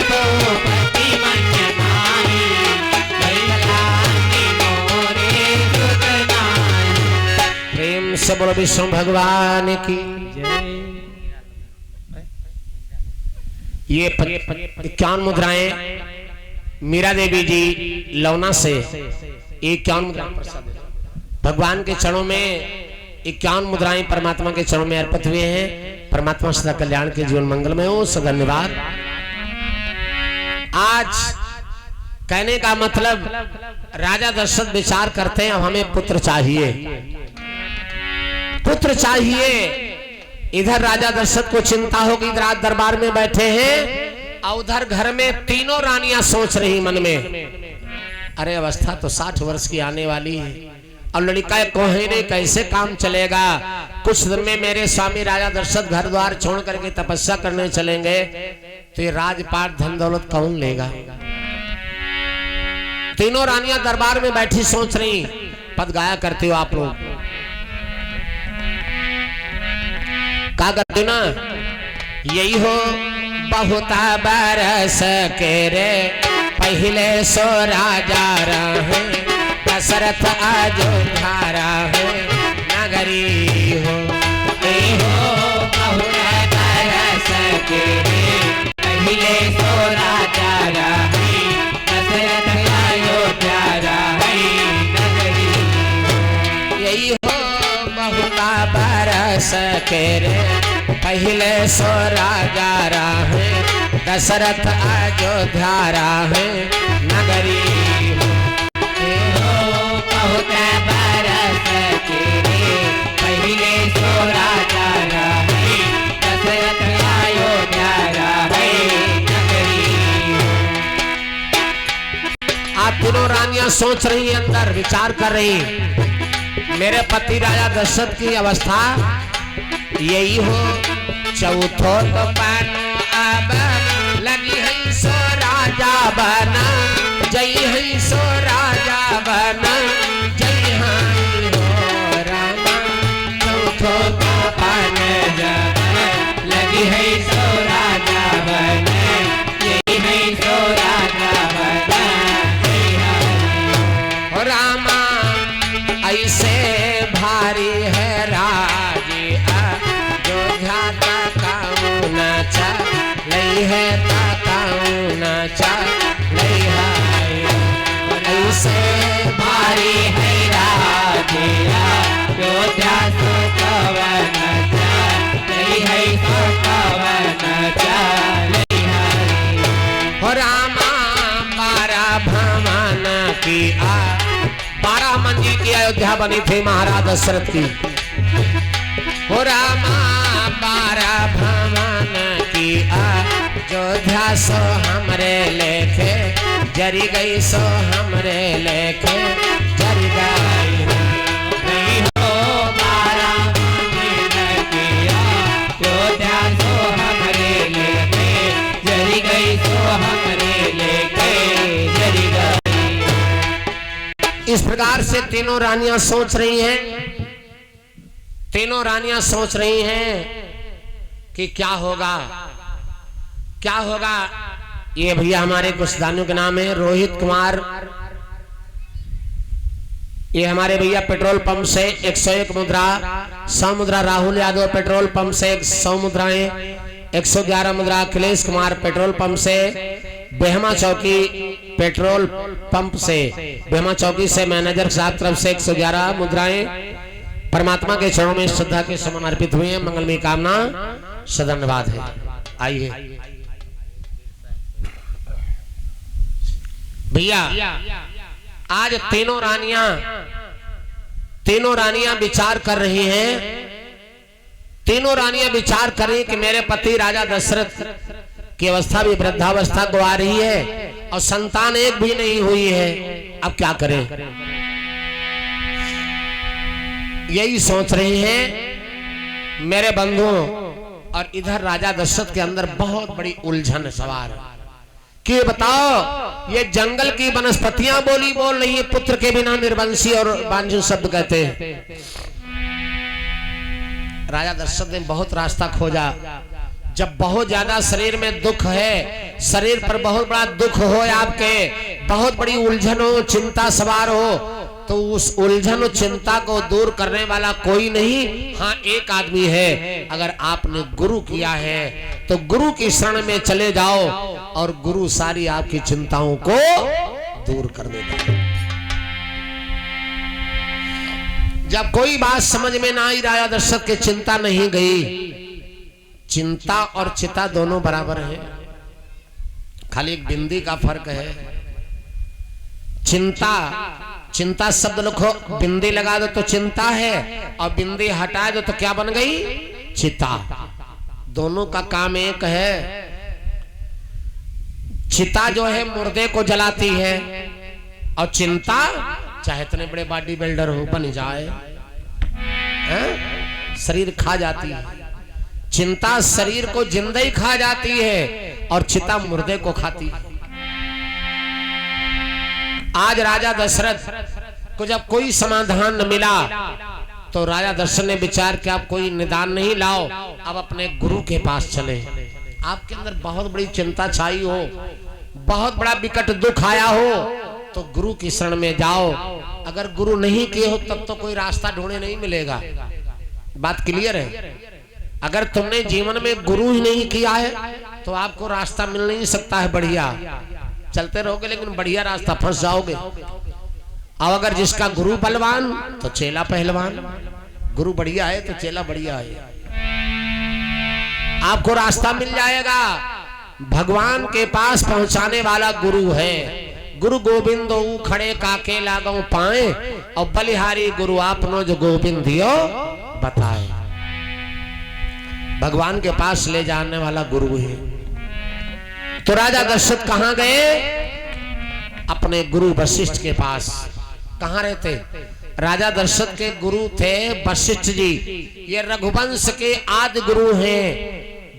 S2: भूपति मन माही, भई गलानी मोरे सुत नाही।
S1: प्रेम से बोलो विष्णु भगवान की। ये 51 मुद्राएं मीरा देवी जी लौना से 51 मुद्राएं भगवान के चरणों में 51 मुद्राएं परमात्मा के चरणों में अर्पित हुए हैं। परमात्मा सदा कल्याण के जीवन मंगलमय हो। सदा धन्यवाद। आज कहने का मतलब, राजा दशरथ विचार करते हैं अब हमें पुत्र चाहिए, पुत्र चाहिए। इधर राजा दशरथ को चिंता होगी, राज दरबार में बैठे हैं, और उधर घर में तीनों रानियां सोच रही मन में, अरे अवस्था तो 60 वर्ष की आने वाली है, और लड़का कोई नहीं, कैसे काम चलेगा? कुछ दिन में मेरे स्वामी राजा दशरथ घर द्वार छोड़ करके तपस्या करने चलेंगे, तो ये राजपाट धन दौलत कौन लेगा? तीनों रानियां दरबार में बैठी सोच रही। पद गाया करते हो आप लोग, क्या करते ना? यही हो बहुत बरस के रे पहले सो राजा रहे दशरथ अयोध्या रहे नगरी हो।
S2: बहुत बरस के पहले सो राजा रहे दशरथ अयोध्या रहे नगरी।
S1: यही हो बहुत बरस के रे पहले सो राजा रहे दशरथ अयोध्या रहे नगरी हो।
S2: बहुत बरस के पहले सो राजा रहे दशरथ अयोध्या रहे नगरी।
S1: आप तीनों रानियां सोच रही हैं, अंदर विचार कर रही, मेरे पति राजा दशरथ की अवस्था यही हो। चौथो तो पानो अब लगी है सो राजा बना, जय है सो राजा बना, जय हाय हो रामा।
S2: चौथो तो पान जब लगी है सो राजा बना, यही है सो राजा बना, जय हाय
S1: हो रामा। ऐसे भारी है राजी अयोध्या ताकाऊ नाचा लई है ताकाऊ नाचा लई हाय। ऐसे
S2: भारी है राजिया अयोध्या सो कवन चली है सो कवन चली है।
S1: हो रामा 12 भवन की 12 मंजिल की अयोध्या बनी थी महाराज दशरथ की। हो रामा 12 भवन की अयोध्या सो हमरे लेखे जरी गई सो हमरे लेखे जरी गई।
S2: नहीं हो 12 मंजिल की अयोध्या सो हमरे लेके जरी गई सो हमरे लेके जरी गई।
S1: इस प्रकार से तीनों रानियां सोच रही हैं, तीनों रानियां सोच रही हैं कि क्या होगा क्या होगा। ये भैया हमारे कुछ दानियों के नाम है रोहित कुमार, ये हमारे भैया पेट्रोल पंप से 101 मुद्रा, 100 मुद्रा राहुल यादव पेट्रोल पंप से 100 मुद्राएं, 111 मुद्रा अखिलेश कुमार पेट्रोल पंप से, बेहमा चौकी पेट्रोल पंप से बेहमा चौकी से मैनेजर साहब तरफ से 111 मुद्राएं परमात्मा के चरणों में श्रद्धा के समर्पित हुए हैं। मंगलमय कामना सदा धन्यवाद है। आइए भैया, आज तीनों रानियां विचार कर रही हैं, तीनों रानियां विचार कर रही कि मेरे पति राजा दशरथ की अवस्था भी वृद्धावस्था को आ रही है और संतान एक भी नहीं हुई है, अब क्या करें। यही सोच रही हैं मेरे बंधुओं। और इधर राजा दशरथ के अंदर बहुत बड़ी उलझन सवार है कि बताओ ये जंगल की वनस्पतियां बोल रही है, पुत्र के बिना निर्वंशी और बांझू शब्द कहते हैं। राजा दशरथ ने बहुत रास्ता खोजा। जब बहुत ज्यादा शरीर में दुख है, शरीर पर बहुत बड़ा दुख हो, आपके बहुत बड़ी उलझन हो, चिंता सवार हो, तो उस उलझन और चिंता को दूर करने वाला कोई नहीं। हाँ, एक आदमी है। अगर आपने गुरु किया है तो गुरु की शरण में चले जाओ और गुरु सारी आपकी चिंताओं को दूर कर देगा। जब कोई बात समझ में ना आई, राजा दशरथ की चिंता नहीं गई। चिंता और चिता दोनों बराबर है, खाली एक बिंदी का फर्क है। चिंता शब्द लिखो, बिंदी लगा दो तो चिंता है, और बिंदी हटा दो तो क्या बन गई, चिता। दोनों का काम एक है। चिता जो है मुर्दे को जलाती है, और चिंता चाहे इतने बड़े बॉडी बिल्डर हो बन जाए, शरीर खा जाती है। चिंता शरीर को जिंदा ही खा जाती है और चिता मुर्दे को खाती है। आज राजा दशरथ को जब कोई समाधान न मिला तो राजा दशरथ ने विचार किया अब कोई निदान नहीं लाओ, अब अपने गुरु के पास चले। आपके अंदर बहुत बड़ी चिंता छाई हो, बहुत बड़ा विकट दुख आया हो तो गुरु की शरण में जाओ। अगर गुरु नहीं किए हो तब तो कोई रास्ता ढूंढे नहीं मिलेगा। बात क्लियर है? अगर तुमने जीवन में गुरु ही नहीं किया है तो आपको रास्ता मिल नहीं सकता है बढ़िया। चलते रहोगे लेकिन बढ़िया रास्ता फंस जाओगे। और अगर जिसका गुरु बलवान तो चेला पहलवान। गुरु बढ़िया है तो चेला बढ़िया है, आपको रास्ता मिल जाएगा। भगवान के पास पहुंचाने वाला गुरु है। गुरु गोविंद खड़े काके लागो पाए और बलिहारी गुरु आपनो जो गोविंद दियो बताए। भगवान के पास ले जाने वाला गुरु है। तो राजा दशरथ कहां गए? अपने गुरु वशिष्ठ के पास। कहां रहते? राजा दशरथ के गुरु थे वशिष्ठ जी। ये रघुवंश के आदि गुरु हैं।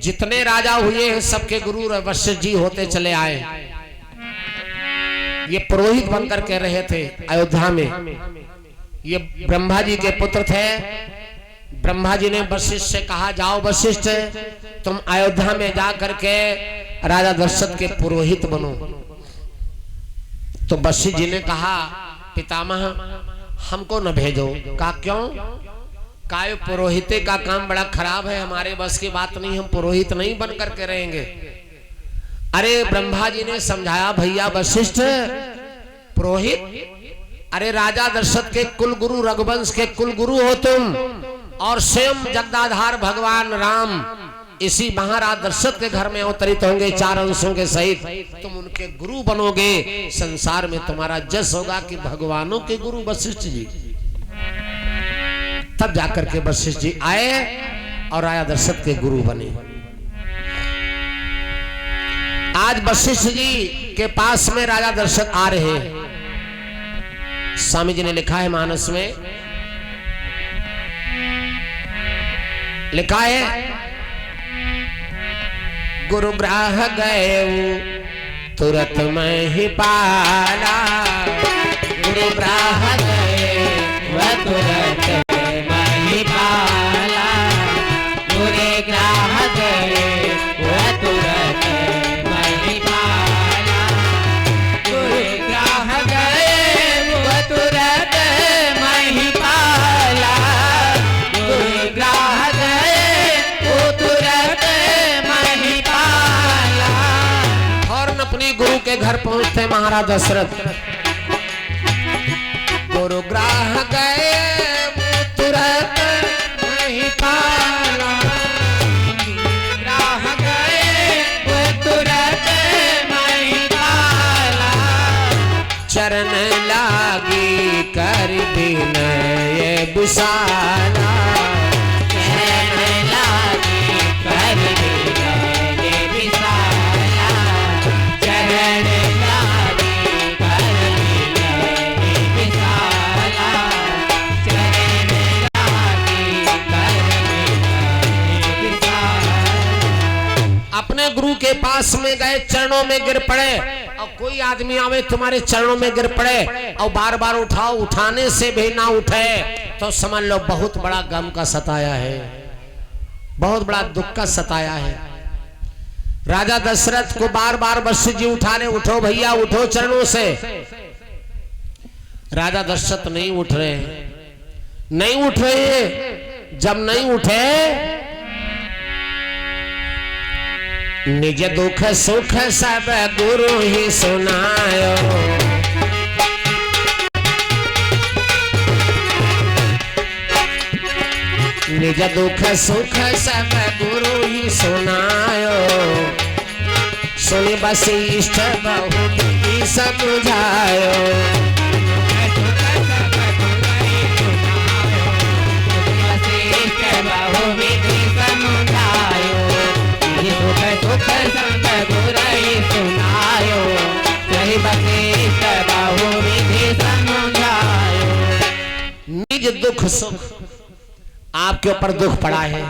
S1: जितने राजा हुए हैं सबके गुरु वशिष्ठ जी होते चले आए। ये पुरोहित बनकर के रहे थे अयोध्या में। ये ब्रह्मा जी के पुत्र थे। ब्रह्मा जी ने वशिष्ठ से कहा, जाओ वशिष्ठ तुम अयोध्या में जा करके राजा दशरथ के पुरोहित बनो। तो वशिष्ठ जी ने कहा, पितामह हमको न भेजो। कहा क्यों? काय पुरोहिते का काम बड़ा खराब है, हमारे बस की बात नहीं, हम पुरोहित नहीं बन करके रहेंगे। अरे ब्रह्मा जी ने समझाया, भैया वशिष्ठ पुरोहित, अरे राजा दशरथ के कुल गुरु रघुवंश के कुल गुरु हो तुम, और स्वयं जगदाधार भगवान राम इसी महाराज दशरथ के घर में अवतरित होंगे 4 अंशों के सहित। तुम उनके गुरु बनोगे, संसार में तुम्हारा जस होगा कि भगवानों के गुरु वशिष्ठ जी। तब जाकर के वशिष्ठ जी आए और राजा दशरथ के गुरु बने। आज वशिष्ठ जी के पास में राजा दशरथ आ रहे हैं। स्वामी जी ने लिखा है मानस में, लिखा है गुरु ग्राह गए तुरंत में ही पाला। गुरु ग्राह गए वह तुरंत में ही पाला। गुरु ग्राह गए वह तुरंत में ही पाला। गुरु ग्राह गए वह तुरंत में ही पाला। गुरु ग्राह गए वो तुरंत में ही पाला। फौरन अपनी गुरु के घर पहुंचते महाराज दशरथ। गुरु ग्राह गए वो तुरंत नहीं पाला। ग्राह गए वो तुरंत नहीं पाला। चरण लागी कर विनय विशाला। चरण लागी कर विनय विशाला। चरण लागी कर विनय विशाला। चरण लागी कर विनय विशाला। अपने गुरु के पास में गए, चरणों में गिर पड़े। और कोई आदमी आवे तुम्हारे चरणों में गिर पड़े और बार बार उठाओ, उठाने से भी ना उठे तो समझ लो बहुत बड़ा गम का सताया है, बहुत बड़ा दुख का सताया है। राजा दशरथ को बार बार वशिष्ठ जी उठाने, उठो भैया उठो चरणों से। राजा दशरथ नहीं उठ रहे हैं, नहीं उठ रहे हैं। जब नहीं उठे, निज दुख सुख सब गुरु ही सुनायो। निज दुख सुख सब गुरु ही सुनायो। सुनि वशिष्ठ बहुविधि समझायो। बहुविधि समझायो। दुख सुख संग गुरु सुनायो। सही वशिष्ठ बहुविधि समझायो। निज दुख सुख, आपके ऊपर दुख पड़ा है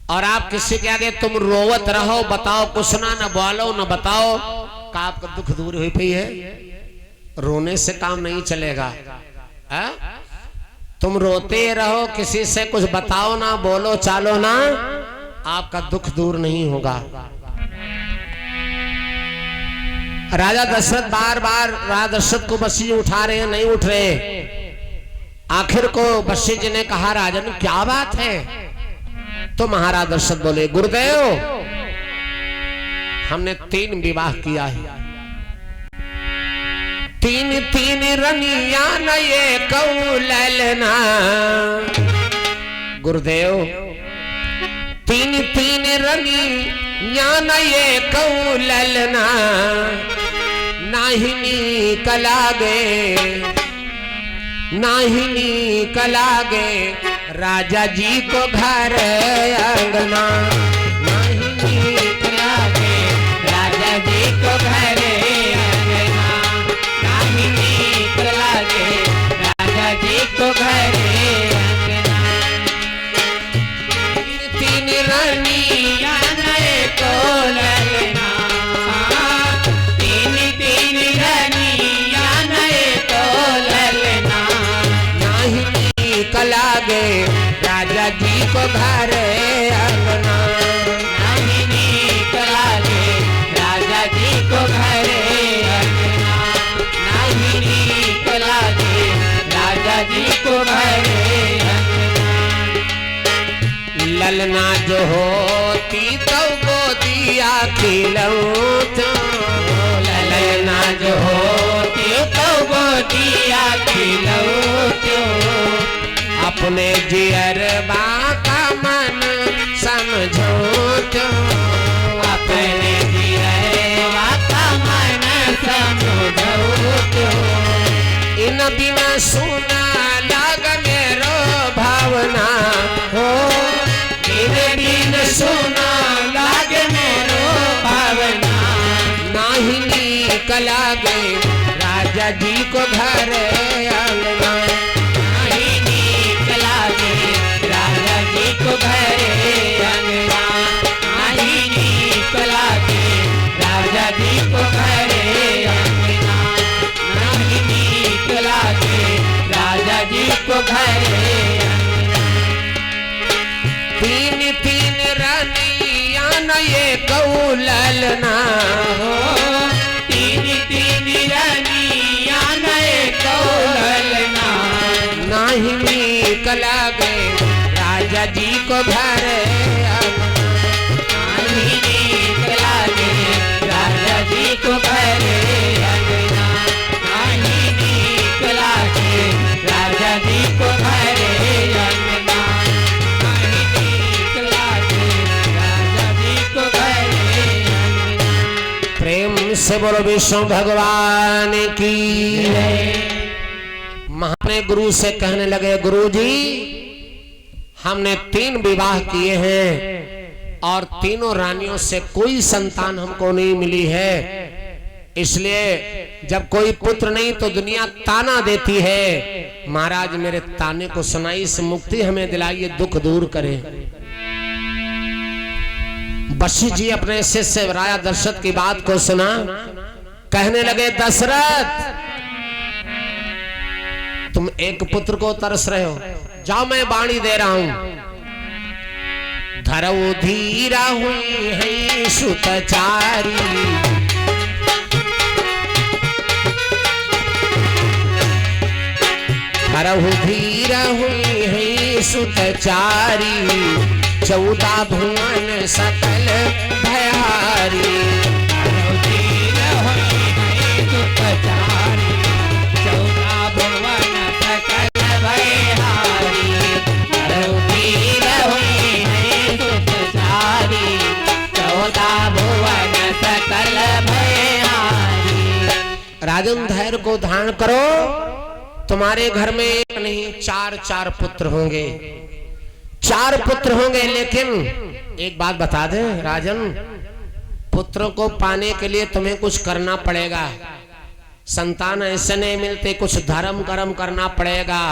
S1: और आप किसी के आगे तुम रोवत रहो, बताओ कुछ ना, न बोलो न बताओ का आपका दुख दूर हुई पई है। रोने से काम नहीं चलेगा। तुम रोते रहो, किसी से कुछ बताओ ना, बोलो चालो ना, आपका दुख दूर नहीं होगा। राजा दशरथ बार बार राजा दशरथ को बसी उठा रहे हैं, नहीं उठ रहे। आखिर को बसी जी ने कहा राजन क्या बात है? तो महाराज दशरथ बोले गुरुदेव हमने 3 विवाह किया है, 3 रनिया न ये कौलना। गुरुदेव 3 रनिया न ये कौलना, नाही निकलागे राजा जी को घर अंगना।
S2: नहीं निकलागे राजा जी को घर अंगना, नहीं निकलागे राजा जी को घर अंगना।
S1: 3 रनिया
S2: नए को लगना, 3 रनिया नए को लगना।
S1: नहीं निकलागे राजा जी को घर अंगना।
S2: नहीं निकलागे राजा जी को घर अंगना, नहीं निकलागे राजा जी को घर अंगना।
S1: ललना जो होती तो गोदिया खिलौता,
S2: ललना जो होती तो गोदिया खिलौती।
S1: अपने जियरबा का मन समझो।
S2: अपने जियरबा का मन समझो।
S1: इन बिना सुना लाग मेरो भावना हो,
S2: इन बिन सुना लागे मेरो भावना।
S1: नाही निकलागे राजा जी को घर अंगना।
S2: नहीं निकलागे राजा जी को घर अंगना, नहीं निकलागे राजा जी को घर अंगना, नहीं निकलागे राजा जी को घर अंगना।
S1: 3 रनिया न ये कौलना
S2: हो, 3 रनिया नए कौलना।
S1: नहीं निकलागे राजा जी को घर अंगना।
S2: नहीं निकलागे राजा जी को घर अंगना, नहीं निकलागे राजा जी को घर अंगना, नहीं निकलागे राजा जी को घर अंगना।
S1: प्रेम से बोलो विष्णु भगवान की। महाने गुरु से कहने लगे गुरुजी हमने 3 विवाह किए हैं और तीनों रानियों से कोई संतान हमको नहीं मिली है, इसलिए जब कोई पुत्र नहीं तो दुनिया ताना देती है। महाराज मेरे ताने को सुनाई, इस मुक्ति हमें दिलाइए, दुख दूर करें। वशिष्ठ जी अपने शिष्य राजा दशरथ की बात को सुना, कहने लगे दशरथ तुम एक पुत्र को तरस रहे हो, जाओ मैं वाणी दे रहा हूं। धरऊ धीरा हुई है सुतचारी, धरऊ धीरा हुई है सुतचारी, 14 भुवन सकल भयारी।
S2: धरऊ धीरा हुई है सुतचारी, 14 भुवन सकल भयारी। धरऊ धीरा हुई है सुतचारी, 14 भुवन सकल भयारी।
S1: राजन धैर्य को धारण करो, तुम्हारे घर में एक नहीं 4 पुत्र होंगे, 4 पुत्र होंगे। लेकिन एक बात बता दे राजन, पुत्रों को पाने के लिए तुम्हें कुछ करना पड़ेगा। संतान ऐसे नहीं मिलते, कुछ धर्म कर्म करना पड़ेगा।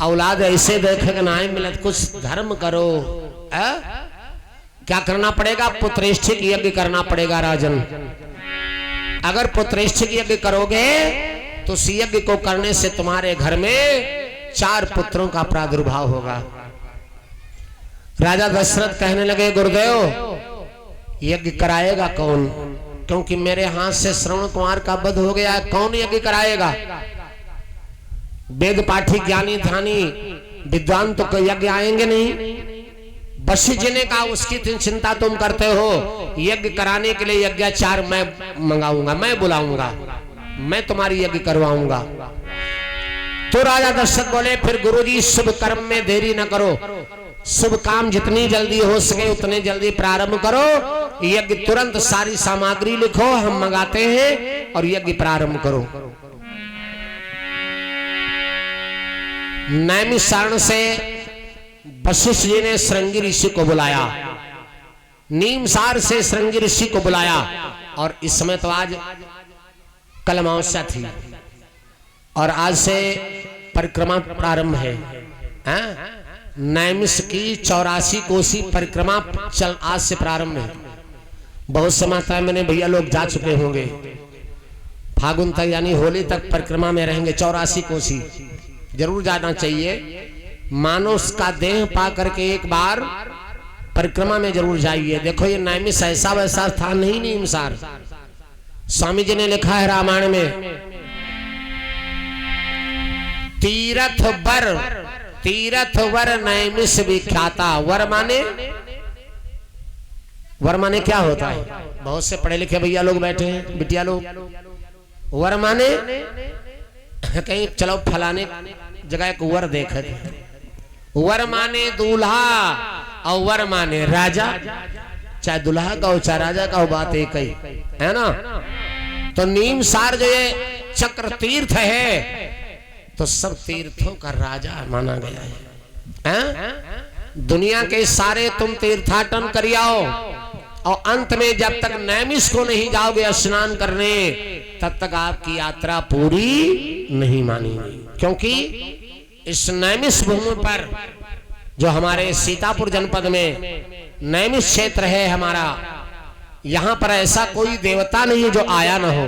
S1: औलाद ऐसे देखेगा ना मिलत, कुछ धर्म करो। क्या करना पड़ेगा? पुत्रेष्ठिक यज्ञ करना पड़ेगा राजन। अगर पुत्रेष्ठिक यज्ञ करोगे तो उस यज्ञ को करने से तुम्हारे घर में 4 पुत्रों का प्रादुर्भाव होगा। राजा दशरथ कहने लगे गुरुदेव यज्ञ कराएगा कौन? क्योंकि मेरे हाथ से श्रवण कुमार का वध हो गया है, कौन यज्ञ कराएगा? वेद पाठी ज्ञानी ध्यानी विद्वान तो कोई यज्ञ आएंगे नहीं। वशिष्ठ जी ने कहा उसकी चिंता तुम करते हो, यज्ञ कराने के लिए यज्ञाचार मैं मंगाऊंगा, मैं बुलाऊंगा, मैं तुम्हारी यज्ञ करवाऊंगा। तो राजा दशरथ बोले फिर गुरुजी शुभ कर्म में देरी न करो, शुभ काम जितनी जल्दी हो सके उतने जल्दी प्रारंभ करो, यज्ञ तुरंत सारी सामग्री लिखो, हम मंगाते हैं और यज्ञ प्रारंभ करो। नैमिषारण्य से वशिष्ठ जी ने श्रृंगी ऋषि को बुलाया, नीमसार से श्रृंगी ऋषि को बुलाया, और इस समय तो आज कल अमावस्या थी और आज से परिक्रमा प्रारंभ है। नैमिष की 84 कोसी परिक्रमा आज से प्रारंभ है। बहुत से माताएं मैंने भैया लोग जा चुके होंगे, फागुन तक यानी होली तक परिक्रमा में रहेंगे। 84 कोसी जरूर जाना चाहिए। मानो उसका देह पा करके एक बार परिक्रमा में जरूर जाइए। देखो ये नैमिष ऐसा वैसा स्थान नहीं, नीमसार। स्वामी जी ने लिखा है रामायण में, तीरथ वर नैमिष विख्याता। वर माने क्या होता है? बहुत से पढ़े लिखे भैया लोग बैठे हैं, बिटिया लोग। वर माने कहीं चलो फलाने जगह एक वर देखे, वर माने दूल्हा और वर माने राजा, चाहे दूल्हा का हो चाहे राजा का हो, बात एक ही है ना। तो नीमसार जो ये चक्र तीर्थ है तो सब तीर्थों का राजा माना गया है। दुनिया के सारे तुम तीर्थाटन करियाओ और अंत में जब तक नैमिष को नहीं जाओगे स्नान करने तब तक आपकी यात्रा पूरी नहीं मानी। क्योंकि इस नैमिष भूमि पर जो हमारे सीतापुर जनपद में नैमिष क्षेत्र है हमारा, यहाँ पर ऐसा कोई देवता नहीं जो आया न हो,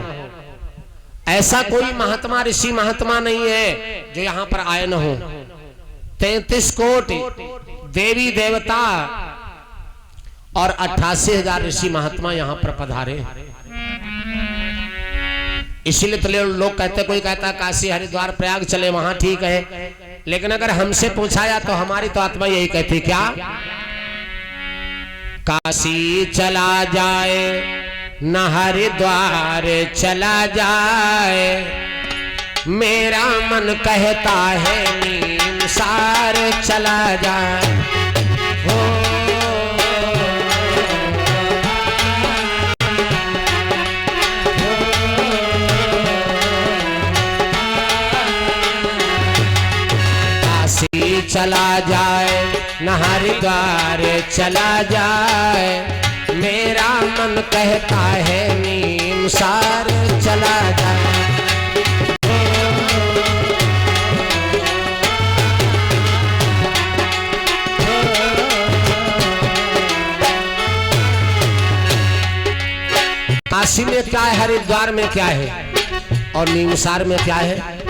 S1: ऐसा कोई महात्मा ऋषि महात्मा नहीं है जो यहाँ पर आए न हो। 33 कोटि देवी देवता और 88,000 ऋषि महात्मा यहाँ पर पधारे। इसीलिए तो लोग कहते, कोई कहता काशी हरिद्वार प्रयाग चले वहां ठीक है, लेकिन अगर हमसे पूछा जाए तो हमारी तो आत्मा यही कहती, क्या काशी चला जाए न हरिद्वार चला जाए, मेरा मन कहता है नीमसार चला जाए। चला जाए न हरिद्वार चला जाए, मेरा मन कहता है नीमसार चला जाए। काशी में क्या है, हरिद्वार में क्या है और नीमसार में क्या है?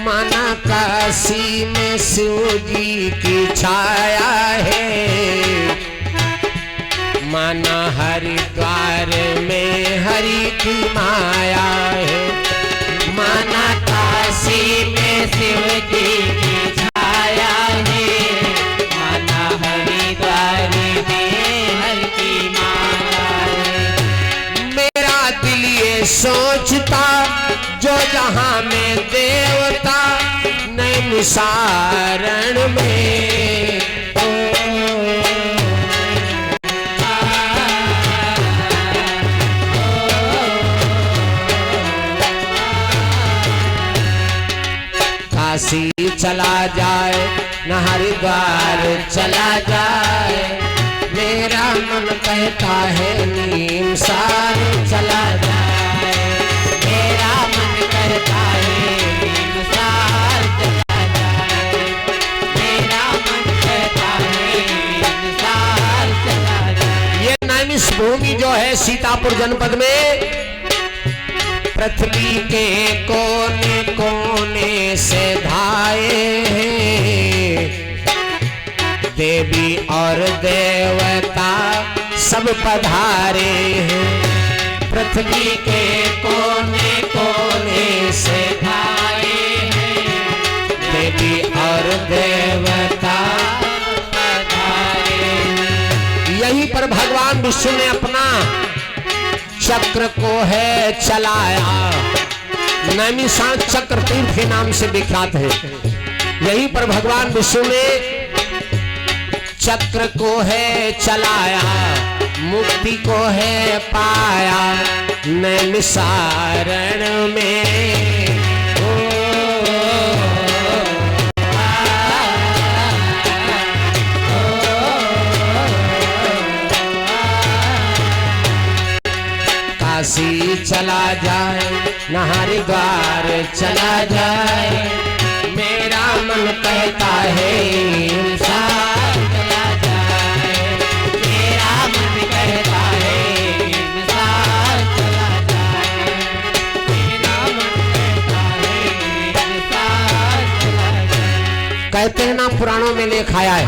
S1: माना काशी में शिव जी की छाया है, माना हरिद्वार में हरि की माया है। माना काशी में शिव जी की छाया है, माना हरिद्वार में हरि की माया है। मेरा दिल ये सोचता जो जहां में देवता नैमिषारण में, काशी चला जाए न हरिद्वार चला जाए, मेरा मन कहता है नीमसार चला जाए, मेरा मन कहता है नीमसार चला जाए, मेरा मन कहता है नीमसार चला जाए। ये नैमिष भूमि जो है सीतापुर जनपद में पृथ्वी के कोने कोने से धाये हैं, देवी और देवता सब पधारे हैं, पृथ्वी के कोने कोने से आए हैं, देवी और देवता पधारे हैं। यहीं पर भगवान विष्णु ने अपना चक्र को है चलाया, नैमिषारण्य चक्र तीर्थ के नाम से विख्यात है। यहीं पर भगवान विष्णु ने चक्र को है चलाया, मुक्ति को है पाया नैमिषारण्य में। काशी चला जाए न हरिद्वार चला जाए, मेरा मन कहता है इंसान चला जाए, मेरा मन कहता है इंसान चला जाए, मेरा मन कहता है इंसान चला जाए। कहते हैं ना, पुराणों में लिखा आया है,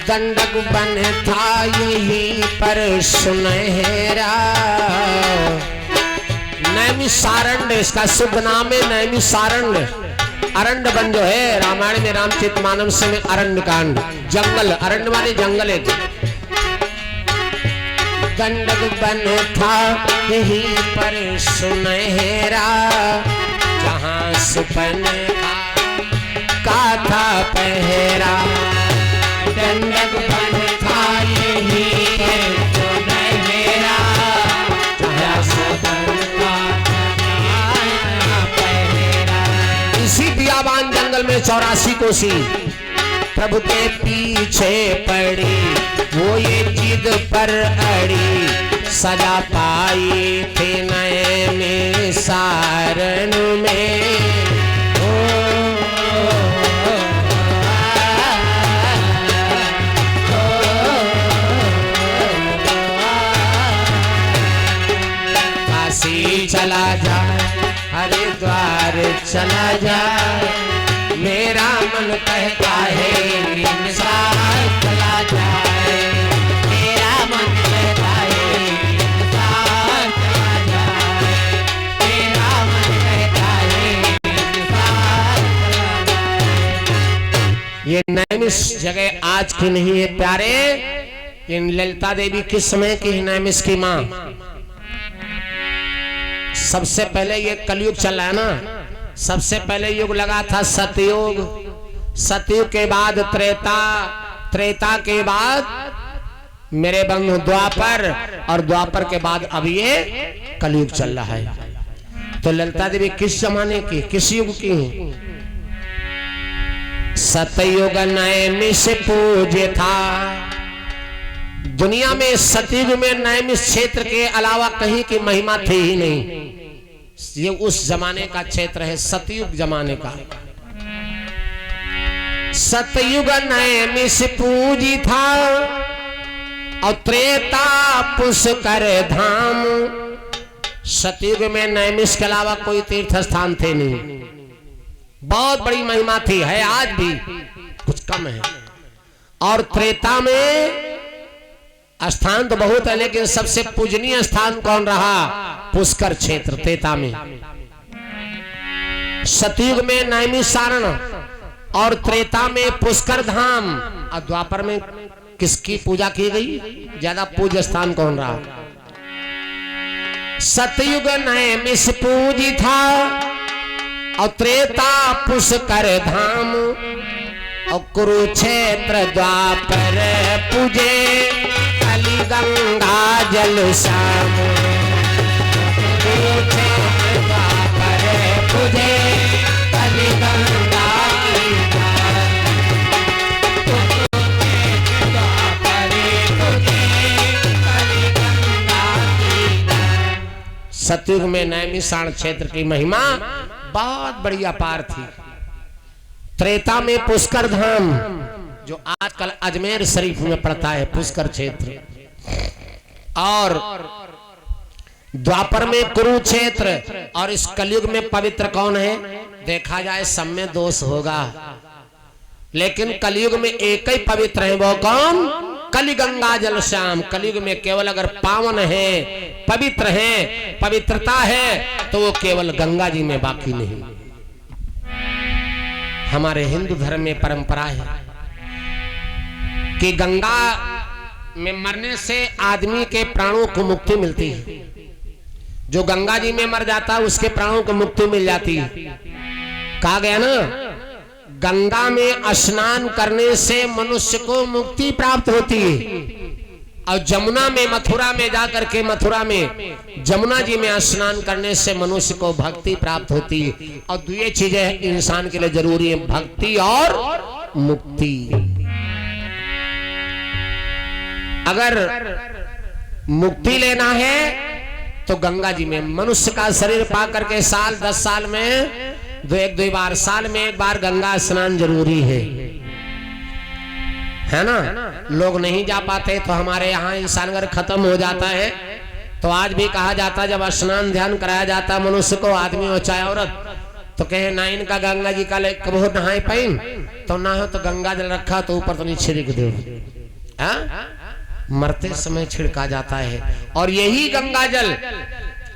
S1: दंडक बन था यहीं पर सुनहरा। नैमिषारण्य इसका शुद्ध नाम है, नैमिषारण्य। अरण्य वन जो है रामायण में रामचरितमानस में अरण्य कांड, जंगल, अरण्य माने जंगल है। दंडक बन था यहीं पर सुनहरा, जहां सुपन का था पहरा। दंडक बन था यहीं पर सुनहरा, जहां सुपन का था पहरा। इसी बियाबान जंगल में 84 कोसी प्रभु के पीछे पड़ी, वो ये जिद पर अड़ी, सजा पाई थी नैमिषारण्य में। चला जाए हरिद्वार चला जाए, मेरा मन कहता है इंसान चला जाए, मेरा मन कहता है इंसान चला जाए, मेरा मन कहता है इंसान चला जाए। ये नैमिष जगह आज की नहीं है प्यारे, इन ललिता देवी किस समय की नैमिष की माँ। सबसे पहले ये कलयुग चल रहा है ना, सबसे पहले युग लगा था सतयुग, सतयुग के बाद त्रेता, त्रेता के बाद मेरे बंधु द्वापर, और द्वापर के बाद अब ये कलयुग चल रहा है। तो ललिता देवी किस जमाने की, किस युग की है? सतयुग नैमिष पूज्य था। दुनिया में सतयुग में नैमिष क्षेत्र के अलावा कहीं की महिमा थी ही नहीं। ये उस जमाने का क्षेत्र है, सतयुग जमाने का। सतयुग नैमिष पूजी था, और त्रेता पुष्कर धाम। सतयुग में नैमिष के अलावा कोई तीर्थ स्थान थे नहीं। बहुत बड़ी महिमा थी, है आज भी, कुछ कम है। और त्रेता में स्थान तो बहुत है, लेकिन सबसे पूजनीय स्थान कौन रहा? पुष्कर क्षेत्र त्रेता में। सतयुग में नैमिषारण्य और त्रेता में पुष्कर धाम, और द्वापर में किसकी पूजा की गई? ज्यादा पूज्य स्थान कौन रहा? सतयुग नैमिष पूजी था, और त्रेता पुष्कर धाम, और कुरुक्षेत्र द्वापर पूजे कली गंगा जल श्याम। कुरुक्षेत्र द्वापर पूजे कली गंगा सतयुग में नैमिषारण्य क्षेत्र की महिमा बहुत बड़ी अपार थी। त्रेता में पुष्कर धाम, जो आजकल अजमेर शरीफ में पड़ता है, पुष्कर क्षेत्र। और द्वापर में कुरुक्षेत्र, और इस कलयुग में पवित्र कौन है? देखा जाए सब में दोष होगा, लेकिन कलयुग में एक ही पवित्र है, वो कौन? कलि गंगा जल श्याम, कलयुग में केवल अगर पावन है, पवित्र है, पवित्रता है तो वो केवल गंगा जी में, बाकी नहीं। हमारे हिंदू धर्म में परंपरा है कि गंगा में मरने से आदमी के प्राणों को मुक्ति मिलती है। जो गंगा जी में मर जाता है उसके प्राणों को मुक्ति मिल जाती है। कहा गया ना, गंगा में स्नान करने से मनुष्य को मुक्ति प्राप्त होती है। और जमुना में, मथुरा में जाकर के, मथुरा में जमुना जी में स्नान करने से मनुष्य को भक्ति प्राप्त होती है। और दो चीजें इंसान के लिए जरूरी है, भक्ति और मुक्ति। अगर मुक्ति लेना है तो गंगा जी में, मनुष्य का शरीर पा करके साल 10 साल में दो बार, साल में एक बार गंगा स्नान जरूरी है ना। लोग नहीं जा पाते तो हमारे यहाँ इंसान अगर खत्म हो जाता है तो आज भी कहा जाता है, जब स्नान ध्यान कराया जाता है मनुष्य को, आदमी हो चाहे औरत, तो कहे ना इनका गंगा जी का कबो नहाए पाइन, तो ना हो तो गंगा जल रखा तो ऊपर तो नहीं छिड़क दो। मरते समय छिड़का जाता है। और यही गंगा जल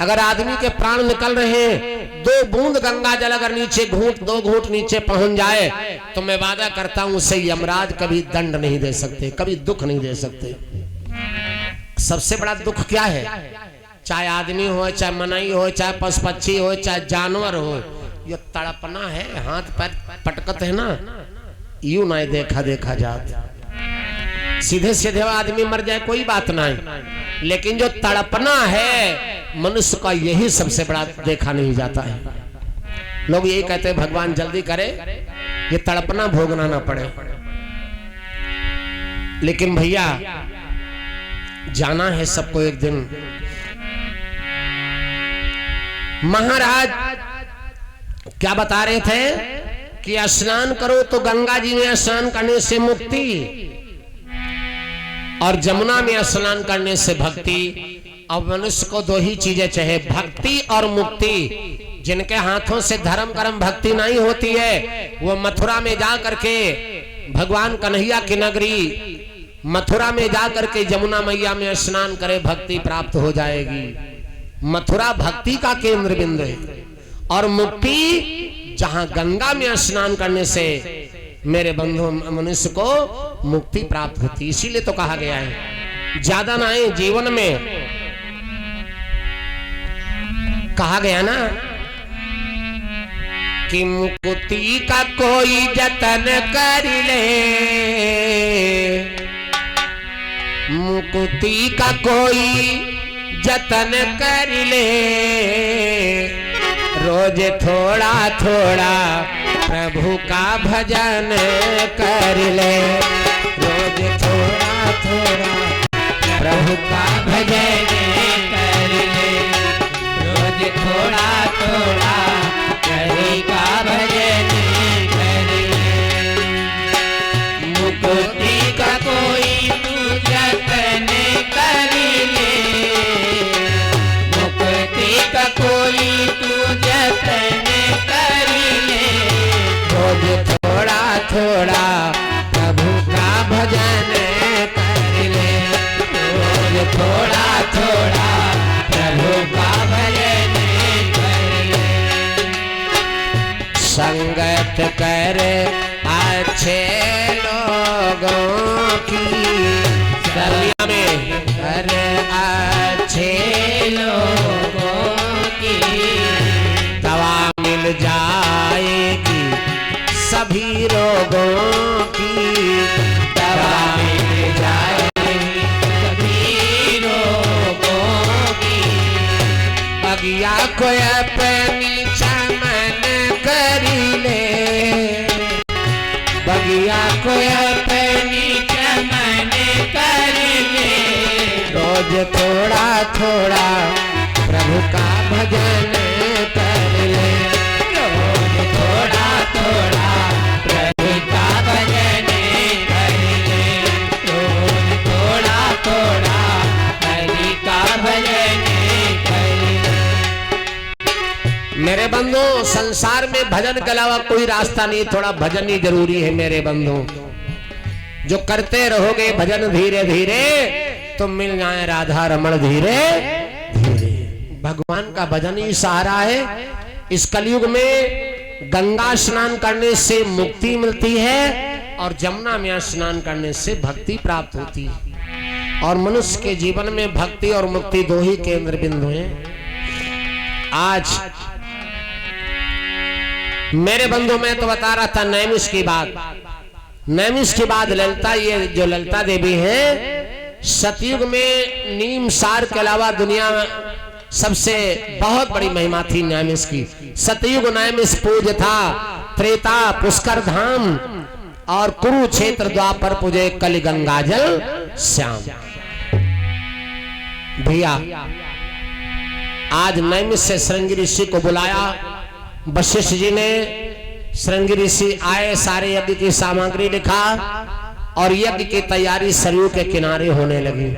S1: अगर आदमी के प्राण निकल रहे हैं, 2 बूंद गंगा जल अगर नीचे घूंट, 2 घूंट नीचे पहुंच जाए तो मैं वादा करता हूं उसे यमराज कभी दंड नहीं दे सकते, कभी दुख नहीं दे सकते। सबसे बड़ा दुख क्या है? चाहे आदमी हो, चाहे मनाई हो, चाहे पशु पक्षी हो, चाहे जानवर हो, ये तड़पना है, हाथ पैर पटकत है ना, यूं ना देखा देखा जाता। सीधे सीधे आदमी मर जाए कोई बात नहीं, लेकिन जो तड़पना है मनुष्य का, यही सबसे बड़ा देखा नहीं जाता है। लोग यही कहते हैं भगवान जल्दी करे, ये तड़पना भोगना ना पड़े। लेकिन भैया जाना है सबको एक दिन। महाराज क्या बता रहे थे कि स्नान करो तो गंगा जी में स्नान करने से मुक्ति, और जमुना में स्नान करने से भक्ति। अब मनुष्य को 2 ही चीजें चाहिए, भक्ति और मुक्ति। जिनके हाथों से धर्म कर्म भक्ति नहीं होती है वो मथुरा में जा करके भगवान कन्हैया की नगरी मथुरा में जा करके जमुना मैया में स्नान करे, भक्ति प्राप्त हो जाएगी। मथुरा भक्ति का केंद्र बिंदु है। और मुक्ति जहां गंगा में स्नान करने से मेरे बंधु मनुष्य को मुक्ति प्राप्त होती। इसीलिए तो कहा गया है, ज्यादा ना है जीवन में, कहा गया ना कि मुक्ति का कोई जतन कर ले, मुक्ति का कोई जतन कर ले, रोज थोड़ा थोड़ा प्रभु का भजन कर ले, रोज थोड़ा थोड़ा प्रभु का भजन कर ले, रोज थोड़ा थोड़ा प्रभु का भजन कर ले। मुक्ति का कोई तू जतन कर ले, मुक्ति का कोई तू जतन कर ले, रोज थोड़ा थोड़ा प्रभु का भजन कर ले, रोज थोड़ा थोड़ा प्रभु का भजन कर ले। संगत कर अच्छे लोगों की, दुनिया में कर अच्छे लोगों की, दवा मिल जाएगी सभी रोगों की, दवा मिल जाएगी सभी रोगों की। बगिया को अपनी चमन करी ले, बगिया को अपनी चमन करी ले, रोज थोड़ा थोड़ा प्रभु का भजन कर ले, रोज थोड़ा थोड़ा प्रभु का भजन कर ले, रोज थोड़ा थोड़ा हरि का भजन कर ले। मेरे बंधु, संसार में भजन के अलावा कोई रास्ता नहीं, थोड़ा भजन ही जरूरी है मेरे बंधु। जो करते रहोगे भजन धीरे धीरे तो मिल जाए राधा रमण धीरे धीरे। भगवान का भजन ही सहारा है। इस कलयुग में गंगा स्नान करने से मुक्ति मिलती है और जमुना में स्नान करने से भक्ति प्राप्त होती है। और मनुष्य के जीवन में भक्ति और मुक्ति दो ही केंद्र बिंदु हैं। आज मेरे बंधु में तो बता रहा था नैमिष की बात। नैमिष के बाद ललिता, ये जो ललिता देवी है, सतयुग में नीम सार के अलावा दुनिया में सबसे बहुत बड़ी महिमा थी नैमिष की। सतयुग नैमिष पूज था, त्रेता पुष्कर धाम और कुरुक्षेत्र द्वापर पूजे कलि गंगा जल श्याम। भैया आज नैमिष से श्रृंगी ऋषि को बुलाया वशिष्ठ जी ने। श्रृंगी ऋषि आए, सारे यज्ञ की सामग्री लिखा और यज्ञ की तैयारी सरयू के किनारे होने लगी।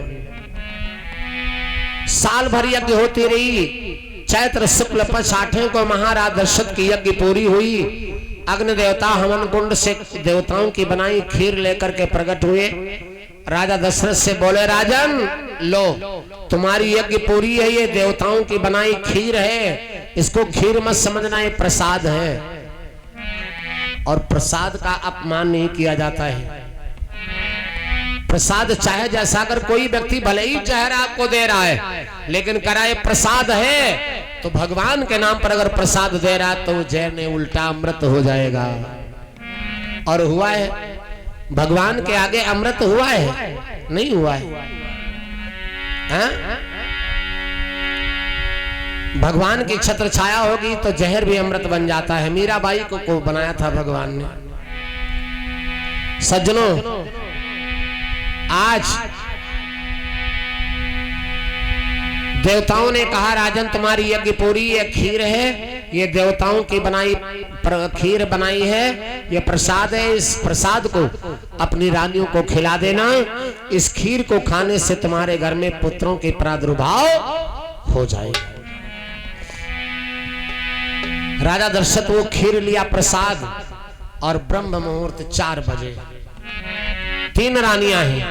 S1: साल भर यज्ञ होती रही। चैत्र शुक्ल पक्ष 8वें को महाराज दशरथ की यज्ञ पूरी हुई। अग्नि देवता हवन कुंड से देवताओं की बनाई खीर लेकर के प्रकट हुए। राजा दशरथ से बोले, राजन लो तुम्हारी यज्ञ पूरी है, ये देवताओं की बनाई खीर है, इसको खीर मत समझना, ये प्रसाद है। और प्रसाद का अपमान नहीं किया जाता है। प्रसाद चाहे जैसा, अगर कोई व्यक्ति भले ही जहर आपको दे रहा है लेकिन कराए प्रसाद है, तो भगवान के नाम पर अगर प्रसाद दे रहा है तो वो जहर नहीं उल्टा अमृत हो जाएगा। और हुआ है, भगवान के आगे अमृत हुआ है? नहीं हुआ है। भगवान की छत्र छाया होगी तो जहर भी अमृत बन जाता है। मीराबाई को बनाया था भगवान ने। सज्जनों, आज देवताओं ने कहा, राजन तुम्हारी यज्ञ पूरी, ये खीर है, ये देवताओं की बनाई खीर बनाई है, ये प्रसाद है, इस प्रसाद को अपनी रानियों को खिला देना। इस खीर को खाने से तुम्हारे घर में पुत्रों के प्रादुर्भाव हो जाएगा। राजा दशरथ वो खीर लिया प्रसाद, और ब्रह्म मुहूर्त 4 बजे 3 रानियां हैं,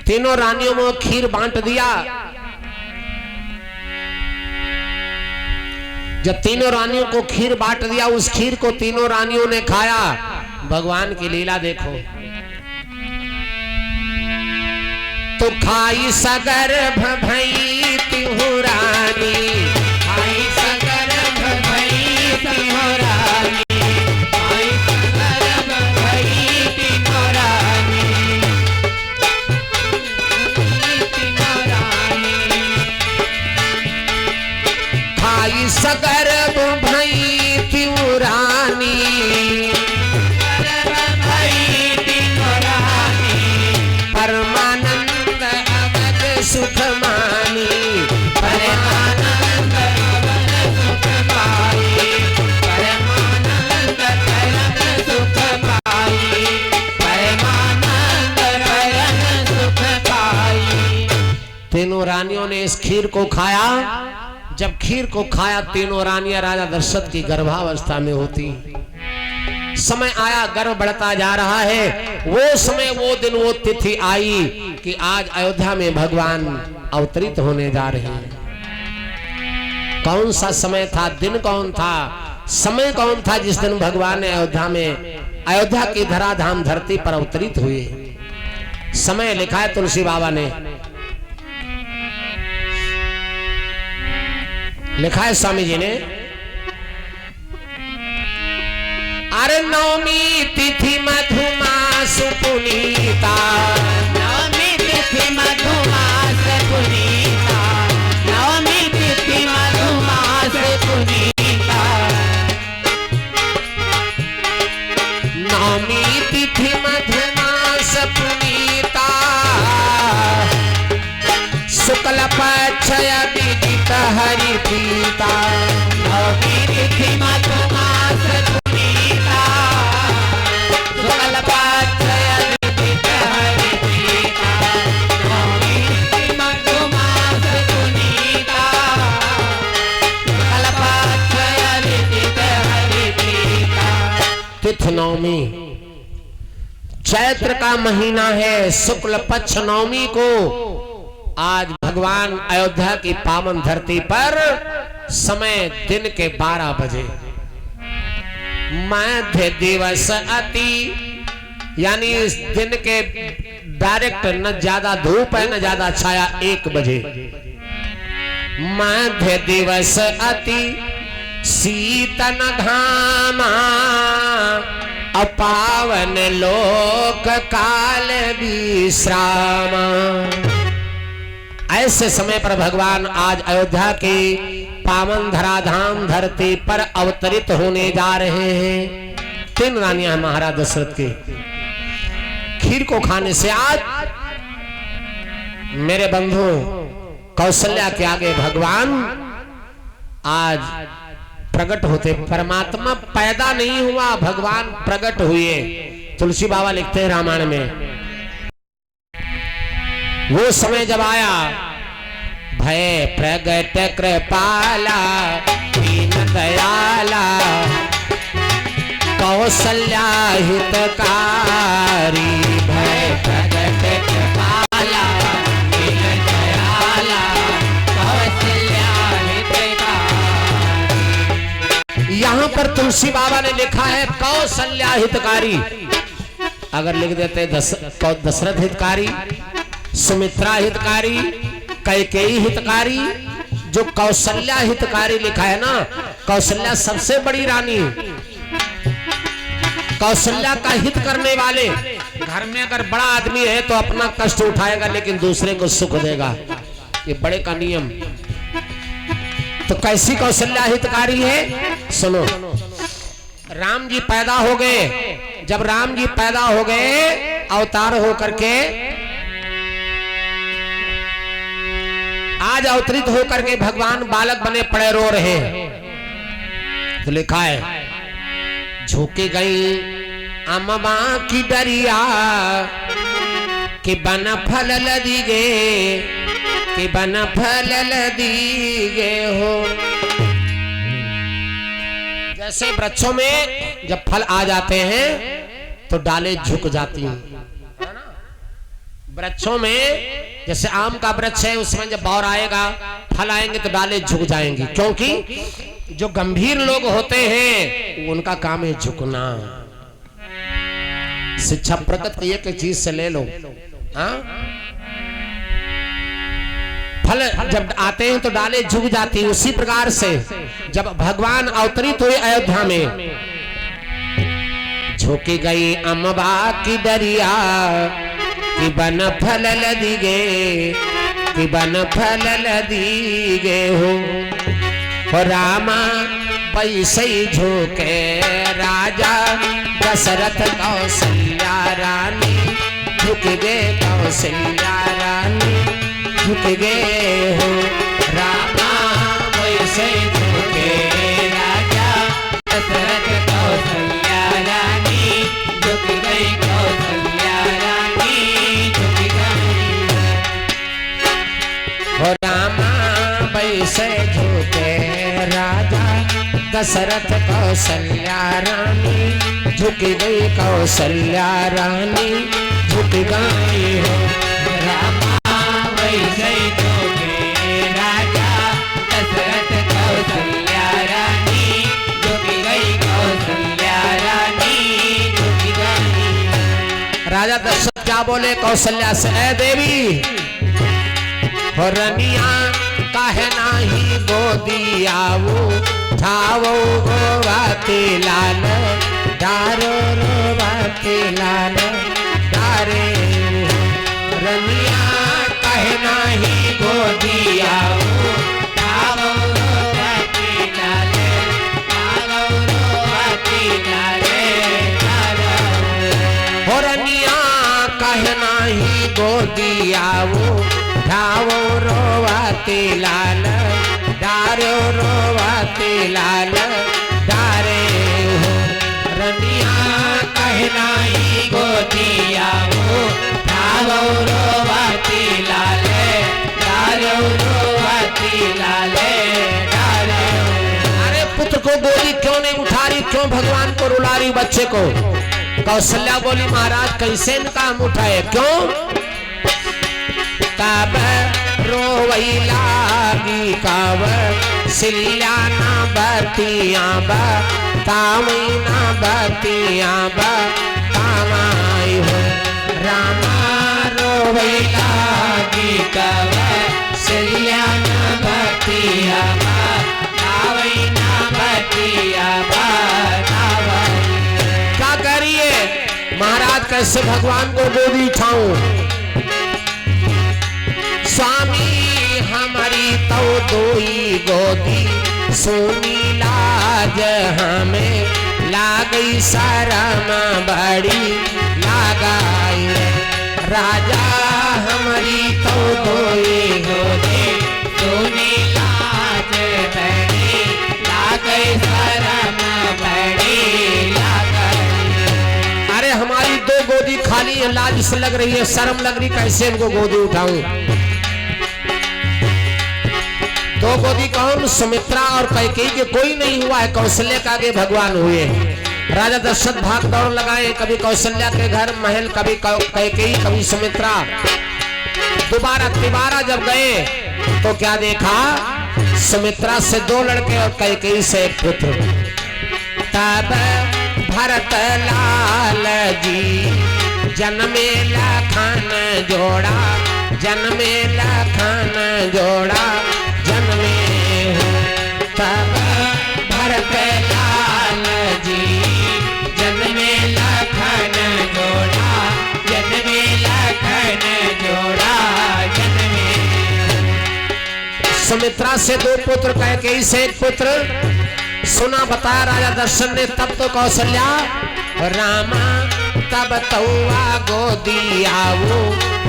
S1: तीनों रानियों में खीर बांट दिया। जब तीनों रानियों को खीर बांट दिया, उस खीर को तीनों रानियों ने खाया। भगवान की लीला देखो। तो खाई सगर भई तिहु रानी, खाई सगर भई तिहु रानी, खाई सगर भई तिहु रानी, तिहु रानी, खाई सगर भई तिहु रानी, भई तिहु रानी, परमानंद अवध सुख मानी, परमानंद अवध सुख पाई, परमानंद परम सुख पाई, परमानंद परम सुख पाई। तीनों रानियों ने इस खीर को खाया। जब खीर को खाया, तीनों रानियां राजा दशरथ की गर्भावस्था में होती। समय आया, गर्भ बढ़ता जा रहा है। वो समय, वो दिन, वो तिथि आई कि आज अयोध्या में भगवान अवतरित होने जा रहे हैं। कौन सा समय था, दिन कौन था, समय कौन था जिस दिन भगवान अयोध्या में, अयोध्या की धराधाम धरती पर अवतरित हुए? समय लिखा है तुलसी बाबा ने, लिखा है स्वामी जी ने। अरे नवमी तिथि मधुमास पुनीता, नवमी तिथि मधुमास पुनीता, नवमी तिथि मधुमास पुनीता, नवमी तिथि मधुमास पुनीता, शुक्ल पक्ष विदित हरि प्रीता, नवमी तिथि मधुमास पुनीता, शुक्ल पक्ष विदित हरि प्रीता, नवमी तिथि मधुमास पुनीता, शुक्ल पक्ष विदित हरि प्रीता। तिथि नवमी, चैत्र का महीना है, शुक्ल पक्ष नवमी को आज भगवान अयोध्या की पावन धरती पर समय दिन के 12 बजे मध्य दिवस अति, यानी इस दिन के डायरेक्ट न ज्यादा धूप है न ज्यादा छाया, 1 बजे मध्य दिवस अति शीतन घामा अपावन लोक काल विश्राम। ऐसे समय पर भगवान आज अयोध्या की पावन धराधाम धरती पर अवतरित होने जा रहे हैं। 3 रानियां महाराज दशरथ की। खीर को खाने से आज मेरे बंधु कौशल्या के आगे भगवान आज प्रकट होते। परमात्मा पैदा नहीं हुआ, भगवान प्रकट हुए। तुलसी बाबा लिखते हैं रामायण में, वो समय जब आया भय प्रगट कृपाला दीन दयाला कौशल्या हितकारी। भय प्रगट कृपाला दीन दयाला कौशल्या हितकारी। यहां पर तुलसी बाबा ने लिखा है कौशल्या हितकारी। अगर लिख देते दशरथ हितकारी, सुमित्रा हितकारी, कैकेयी हितकारी, जो कौशल्या हितकारी लिखा है ना, कौशल्या सबसे बड़ी रानी, कौशल्या का हित करने वाले। घर में अगर बड़ा आदमी है तो अपना कष्ट उठाएगा लेकिन दूसरे को सुख देगा, ये बड़े का नियम। तो कैसी कौशल्या हितकारी है सुनो। राम जी पैदा हो गए, जब राम जी पैदा हो गए अवतार होकर के आज अवतरित होकर के भगवान बालक बने पड़े रो रहे हैं। तो लिखा है झोंके गई अम्मा की डरिया कि बन फल लदीगे, कि बन फल लदीगे हो। जैसे वृक्षों में जब फल आ जाते हैं तो डालें झुक जाती हैं। वृक्षों में जैसे आम का वृक्ष है, उसमें जब बौर आएगा फल आएंगे तो डालें झुक जाएंगी, क्योंकि जो गंभीर लोग होते हैं उनका काम है झुकना। शिक्षा प्रकट एक चीज से ले लो, हाँ? फल जब आते हैं तो डाले झुक जाती है। उसी प्रकार से जब भगवान अवतरित हुए अयोध्या में, झुकी गई अम्बा की डरिया कि बन फल लदीगे, कि बन फल लदीगे हो। रामा पैसे झोंके राजा दशरथ कौशल्या रानी, झुक गए कौशल्या रानी, झुक गए हो। रामा पैसे झोंके राजा दशरथ कौशल्या रानी, झुक गई कौशल्या रानी, झुक गई। हो रामा पैसे झोंके राजा दशरथ कौशल्या रानी, झुक गई कौशल्या रानी, झुक गई हो। रामा वैसे झुके राजा दशरथ कौशल्या रानी, झुक गई कौशल्या रानी, झुक गई। राजा दशरथ क्या बोले कौशल्या से, ऐ देवी हो रनिया काहे नाही गोदिया वो ठावो गोवाते लाल, डारो रोवाते लाल डारे। रनिया काहे नाही गोदिया वो ठावो रोवाते लाल, डारो रोवाते लाल डारो। हो रनिया काहे नाही गोदिया वो ठावो रोवाते लाल, डारो रोवाते लाल डारे हो। रनिया काहे नाही गोदिया वो ठावो रोवाते लाल, डारो रोवाते लाल डारे हो। अरे पुत्र को गोदी क्यों नहीं उठा रही, क्यों भगवान को रुला रही बच्चे को? कौशल्या बोली महाराज कैसे इनका हम उठाए, क्यों? तब रोवई लागी कब सिल्या ना बतिया बतावई ना बतिया बतावाई हो। रामा
S2: रोवई लागी कब सिल्या ना बतिया बतावई ना बतिया बतावाई।
S1: क्या करिए महाराज, कैसे भगवान को गोदी उठाऊं? स्वामी हमारी तो दोई गोदी सोनी लाज हमें लागई शरम बड़ी लगाई। राजा हमारी तो दोई गोदी
S2: सोनी लाज बड़ी लागई शरम बड़ी लगाई।
S1: अरे हमारी दो गोदी खाली है, लाज से लग रही है, शर्म लग रही, कैसे इनको गोदी उठाऊं? दो गोदी कौन? सुमित्रा और कैकेयी के कोई नहीं हुआ है, कौशल्या के आगे भगवान हुए। राजा दशरथ भाग दौड़ लगाए, कभी कौशल्या के घर महल, कभी कैकेयी, कभी सुमित्रा। दोबारा जब गए तो क्या देखा? सुमित्रा से 2 लड़के और कैकेयी से 1 पुत्र। तब भरत लाल जी जन्मे लखन जोड़ा, जन्मे लखन जोड़ा जन्मे हो। तब
S2: भरत लाल जी जन्मे लखन जोड़ा, जन्मे लखन जोड़ा जन्मे।
S1: सुमित्रा से 2 पुत्र, कैकेयी से 1 पुत्र। सुना बताया राजा दशरथ ने। तब तो कौशल्या रामा तब तौआ गोदी आवो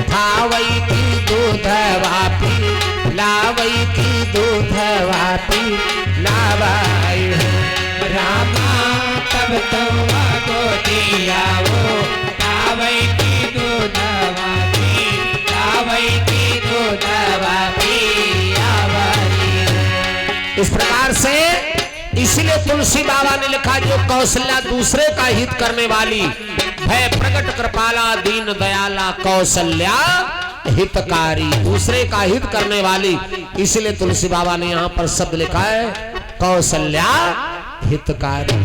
S1: थावई की दूध वापी लावई की दूध वापी लावाई।
S2: रामा तब तो गोदी आवो लावई की दूध वापी, लावई की दूध वापी लावाई।
S1: इस प्रकार से इसीलिए तुलसी बाबा ने लिखा, जो कौशल्या दूसरे का हित करने वाली, भय प्रकट कृपाला दीन दयाला कौशल्या हितकारी, दूसरे का हित करने वाली। इसलिए तुलसी बाबा ने यहाँ पर शब्द लिखा है कौशल्या हितकारी।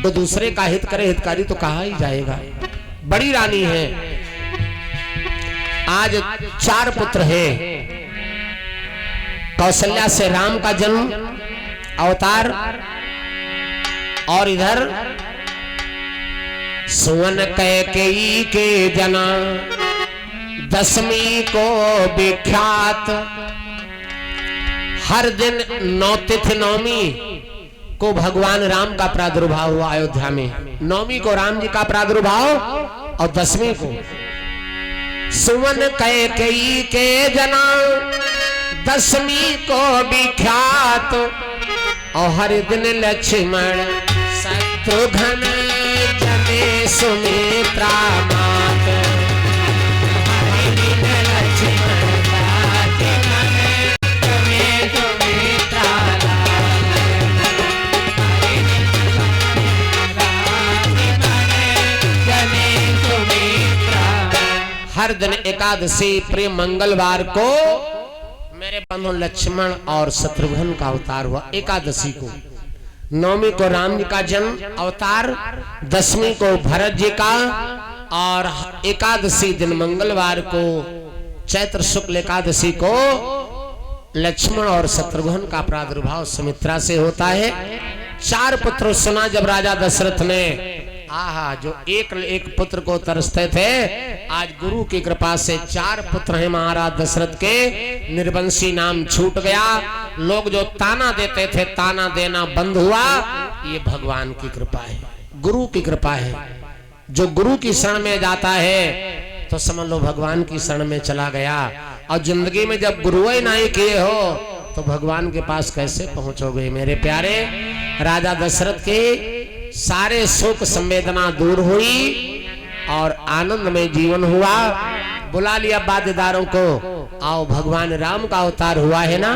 S1: तो दूसरे का हित करे हितकारी तो कहा ही जाएगा। बड़ी रानी है। आज 4 पुत्र हैं। कौशल्या से राम का जन्म अवतार, और इधर सुवन कैकेयी के जना, 10वीं को विख्यात। हर दिन 9 तिथि 9वीं को भगवान राम का प्रादुर्भाव हुआ अयोध्या में। 9वीं को राम जी का प्रादुर्भाव और 10वीं को सुवन कैकेयी के जना, 10वीं को विख्यात। और हर दिन लक्ष्मण शत्रुघ्न जने सुमित्रा मात।
S2: हर दिन लक्ष्मण जने सुमित्रा जने सुमित्रा।
S1: हर दिन एकादशी प्रिय मंगलवार को मेरे बंधु लक्ष्मण और शत्रुघ्न का अवतार हुआ एकादशी को। 9वीं को राम जी का जन्म अवतार, 10वीं को भरत जी का, और एकादशी दिन मंगलवार को चैत्र शुक्ल एकादशी को लक्ष्मण और शत्रुघ्न का प्रादुर्भाव सुमित्रा से होता है। 4 पुत्र सुना जब राजा दशरथ ने, आहा, जो एक पुत्र को तरसते थे, आज गुरु की कृपा से 4 पुत्र हैं महाराज दशरथ के। निर्वंशी नाम छूट गया। लोग जो ताना देते थे, ताना देना बंद हुआ। ये भगवान की कृपा है, गुरु की कृपा है। जो गुरु की शरण में जाता है तो समझ लो भगवान की शरण में चला गया। और जिंदगी में जब गुरु ही नहीं किए हो तो भगवान के पास कैसे पहुंचोगे? मेरे प्यारे, राजा दशरथ के सारे शोक संवेदना दूर हुई और आनंद में जीवन हुआ। बुला लिया बाध्यदारों को, आओ भगवान राम का अवतार हुआ है ना।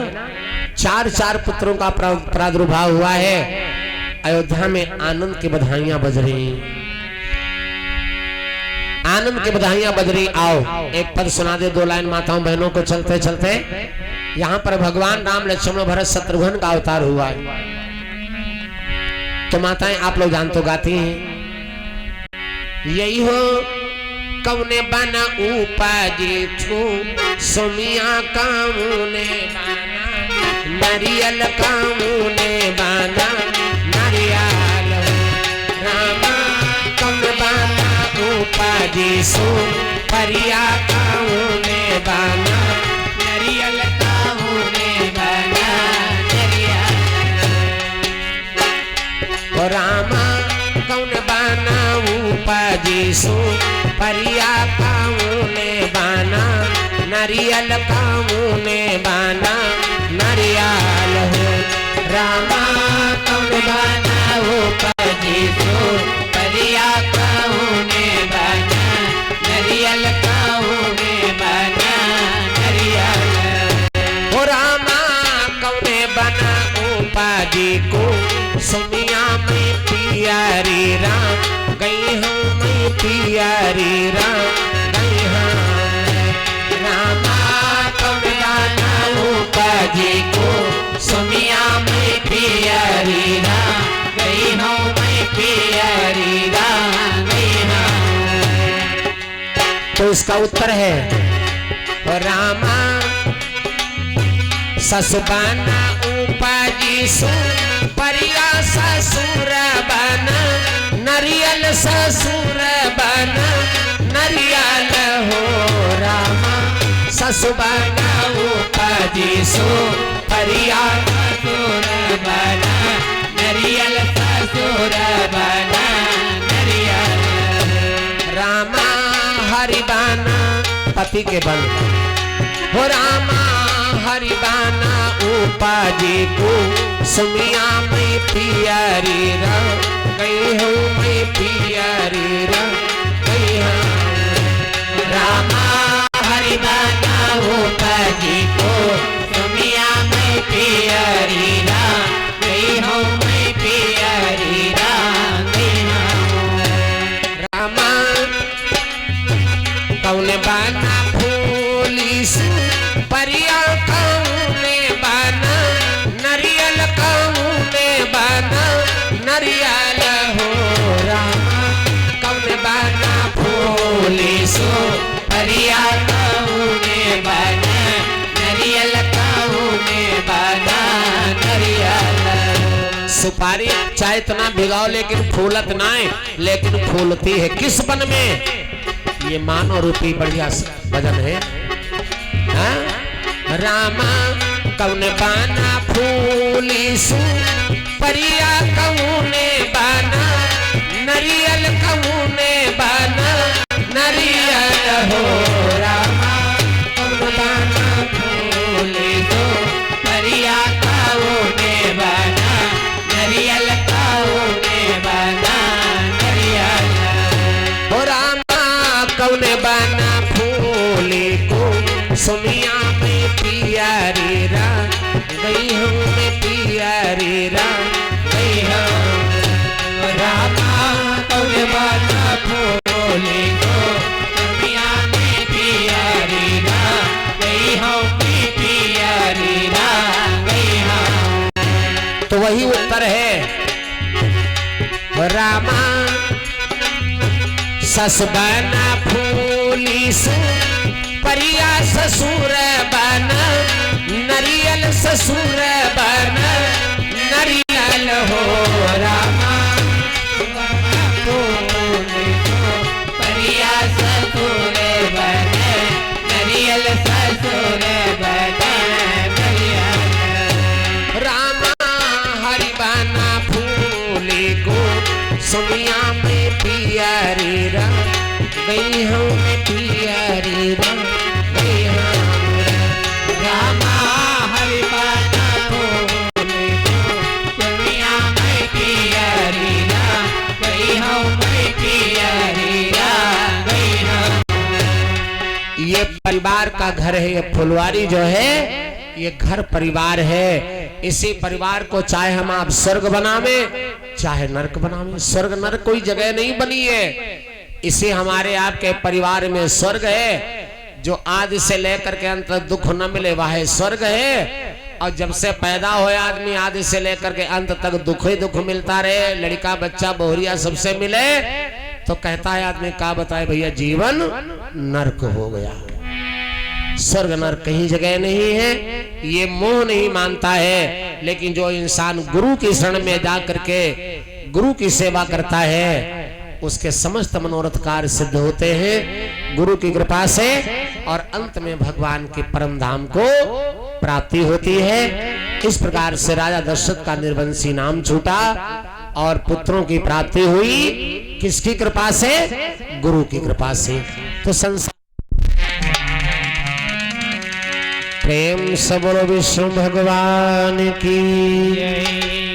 S1: 4 पुत्रों का प्रादुर्भाव हुआ है। अयोध्या में आनंद की बधाइयां बज रही। आनंद के बधाइयां बजरी आओ। एक पद सुना दे, 2 लाइन माताओं बहनों को। चलते चलते यहाँ पर भगवान राम लक्ष्मण भरत शत्रुघ्न का अवतार हुआ है। तो माताएं आप लोग जान तो गाती हैं, यही हो कौने बना उपाजी छू सोमिया कामुने बाना नारियल कामुने बाना नारियल रामा कौन बना उपाजी सो परिया कामुने बाना नारियल कामुने बाना नारियल रामा कौन बना उपाजी सो परिया कामुने बाना नारियल कामुने बाना नारियल हो रामा कौन बना उपाजी सो परिया कामुने बाना नारियल कामुने बाना नारियल हो रामा कौन बना उपाजी को सुमिया में पियारी राम गई हूँ मैं पियारी राम गई हूँ रामा कौन बना उपाजी को सुमिया में पियारी राम गई हूँ मैं पियारी राम गई हूँ। तो इसका उत्तर है रामा ससुबाना उपाजी सो परिया ससुर बना नरियल ससुर बना नरियल हो रामा ससुबाना उपाजी सो परिया ससुर बना नरियल ससुर बना नरियल रामा हरिबाना पति के बन हो रामा हरिबाना उपाजी को सुमिया में पियारी राम गई हूँ मैं पियारी राम गई हूँ रामा हरिबाना उपाजी को सुमिया में पियारी राम गई हूँ मैं पियारी राम गई हूँ रामा कौन बाना फूली सु परिया कामुने बाना नरियल कामुने बाना नरियल हो रामा कौन बाना फूली सो परिया कामुने बाना नरियल कामुने बाना नरियल। सुपारी चाहे इतना भिगाओ लेकिन फूलत ना है, लेकिन फूलती है किस बन में? ये मानो रूपी बढ़िया भजन है। रामा कौन बाना फूली सु परिया कौने बाना नरियल कौने बाना नरियल हो रामा कौन बाना फूली सु परिया कौने बाना नरियल कौने बाना नरियल हो रामा कौन बाना फूली को सुमिया में पियारी राम गई हूँ मैं पियारी राम गई हूँ रामा कौन बना फूली को सुमिया में पियारी राम गई हूँ मैं पियारी राम गई हूँ। तो वही उत्तर है रामा ससुबाना फूली सु परिया ससुर बना नरियल ससुर बना नरियल हो रामा परिया ससुर बना नरियल ससुर बना नरियल रामा हरिबाना फूली को सुमिया में पियारी राम गई हूँ मैं पियारी राम गई हूँ रामा हरिबाना फूली को सुमिया में पियारी राम गई हूँ मैं पियारी राम गई हूँ। ये परिवार का घर है, ये फुलवारी जो है ये घर परिवार है। इसी परिवार को चाहे हम आप स्वर्ग बनावे चाहे नरक बनावे, स्वर्ग नरक कोई जगह नहीं बनी है। इसी हमारे आपके परिवार में स्वर्ग है। जो आदि से लेकर के अंत तक दुख न मिले वह है स्वर्ग है। और जब से पैदा हुए आदमी आदि से लेकर के अंत तक दुख ही दुख मिलता रहे, लड़का बच्चा बहुरिया सबसे मिले, तो कहता है आदमी क्या बताए भैया, जीवन नरक हो गया। स्वर्ग नरक कहीं जगह नहीं है, ये मोह नहीं मानता है। लेकिन जो इंसान गुरु की शरण में जा करके गुरु की सेवा करता है, उसके समस्त मनोरथ कार्य सिद्ध होते हैं गुरु की कृपा से, और अंत में भगवान के परम धाम को प्राप्ति होती है। इस प्रकार से राजा दशरथ का निर्वंशी नाम छूटा और पुत्रों की प्राप्ति हुई। किसकी कृपा से? गुरु की कृपा से। तो संसार प्रेम से बोलो विष्णु भगवान की,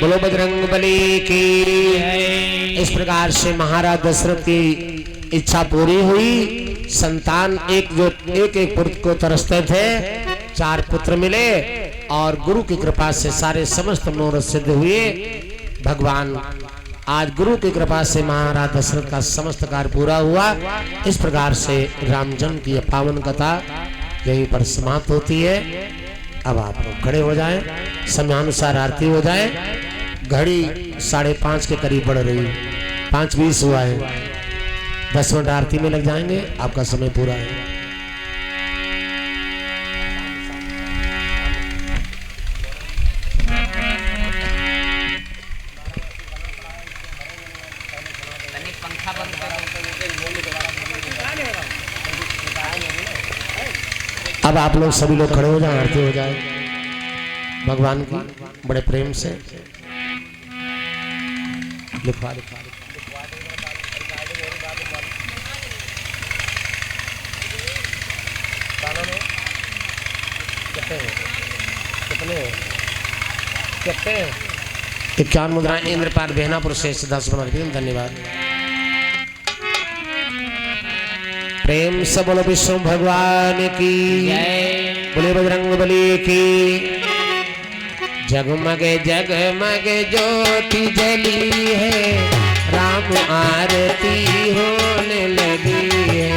S1: बोलो बजरंग बली की। इस प्रकार से महाराज दशरथ की इच्छा पूरी हुई। संतान एक पुत्र को तरसते थे, 4 पुत्र मिले और गुरु की कृपा से सारे समस्त मनोरथ सिद्ध हुए। भगवान आज गुरु की कृपा से महाराज दशरथ का समस्त कार्य पूरा हुआ। इस प्रकार से रामजन्म की पावन कथा यहीं पर समाप्त होती है। अब आप लोग खड़े हो जाएं, समयानुसार आरती हो जाए। घड़ी 5:30 के करीब बढ़ रही है, 5:20 हुआ है। 10 मिनट आरती में लग जाएंगे, आपका समय पूरा है। अब आप लोग सभी लोग खड़े हो जाए, आरती हो जाए भगवान की बड़े प्रेम से। लिखवा कितने 51 मुद्राएं इंद्रपाल बेहनापुर से 10 बना। धन्यवाद। प्रेम से बोलो विष्णु भगवान की, बोले बजरंग बली की। जगमग जगमग ज्योति जली है, राम आरती होने लगी है।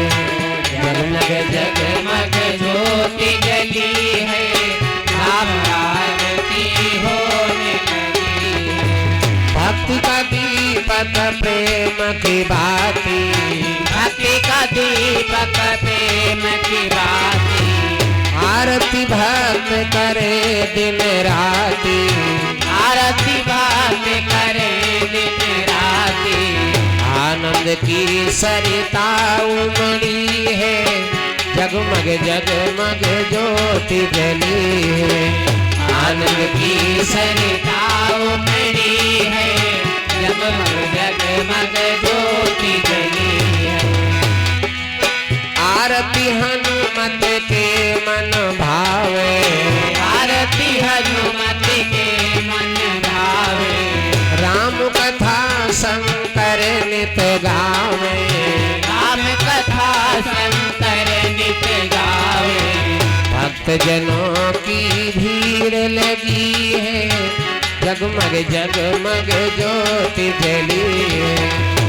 S2: जगमग जगमग ज्योति जली है, राम आरती होने लगी है।
S1: भक्ति का दीपक प्रेम की बाती,
S2: भक्ति का दीपक प्रेम की बाती।
S1: आरती भक्त करे दिन राती,
S2: आरती भक्त करे दिन राती।
S1: आनंद की सरिता उमड़ी है, जगमग जगमग ज्योति जली है।
S2: आनंद की सरिता उमड़ी है, जगमग जगमग ज्योति जली है।
S1: आरती हनुमत के मन भावे,
S2: आरती हनुमत के मन भावे।
S1: राम कथा शंकर नित गावे,
S2: राम कथा शंकर नित गावे।
S1: भक्त जनों की भीड़ लगी है, जगमग जगमग ज्योति जली है।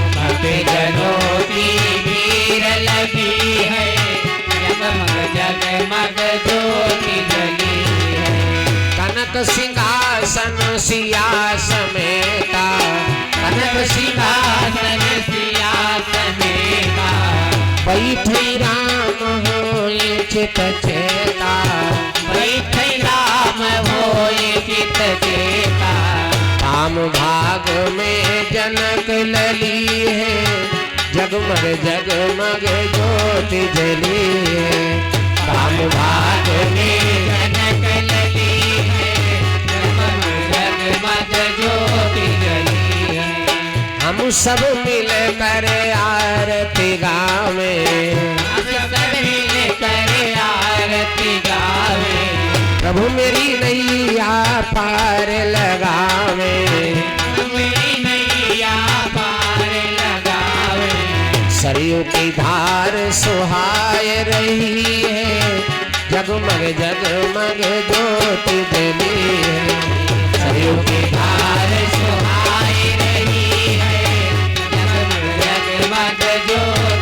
S2: भक्त जनों की भीड़ लगी है, जगमग जगमग ज्योति जली है।
S1: कनक सिंहासन सिया समेता,
S2: कनक सिंहासन सिया समेता।
S1: बैठे राम होए चित चेता,
S2: बैठे राम होए चित चेता।
S1: राम भाग में जनक लली है, जगमग जगमग ज्योति जली है।
S2: राम भाग में जनक लली है, जगमग जगमग ज्योति जली है।
S1: हम सब मिल कर आरती गावे,
S2: हम सब मिल कर आरती गावे।
S1: प्रभु मेरी नैया पार लगावे,
S2: मेरी नैया पार लगावे।
S1: सरयू की धार सुहाए रही है, जगमग जगमग ज्योति जली है।
S2: सरयू की धार सुहाए रही है, जगमग जगमग ज्योति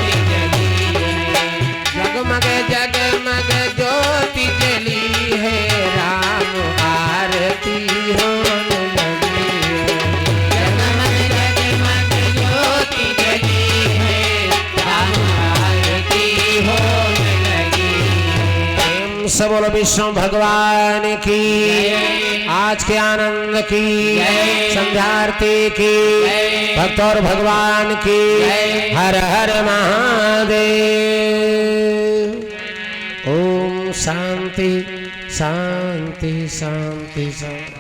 S1: सब बोलो विष्णु भगवान की, आज के आनंद की, संध्या आरती की, भक्त और भगवान की। हर हर महादेव। ओम शांति शांति शांति शांति।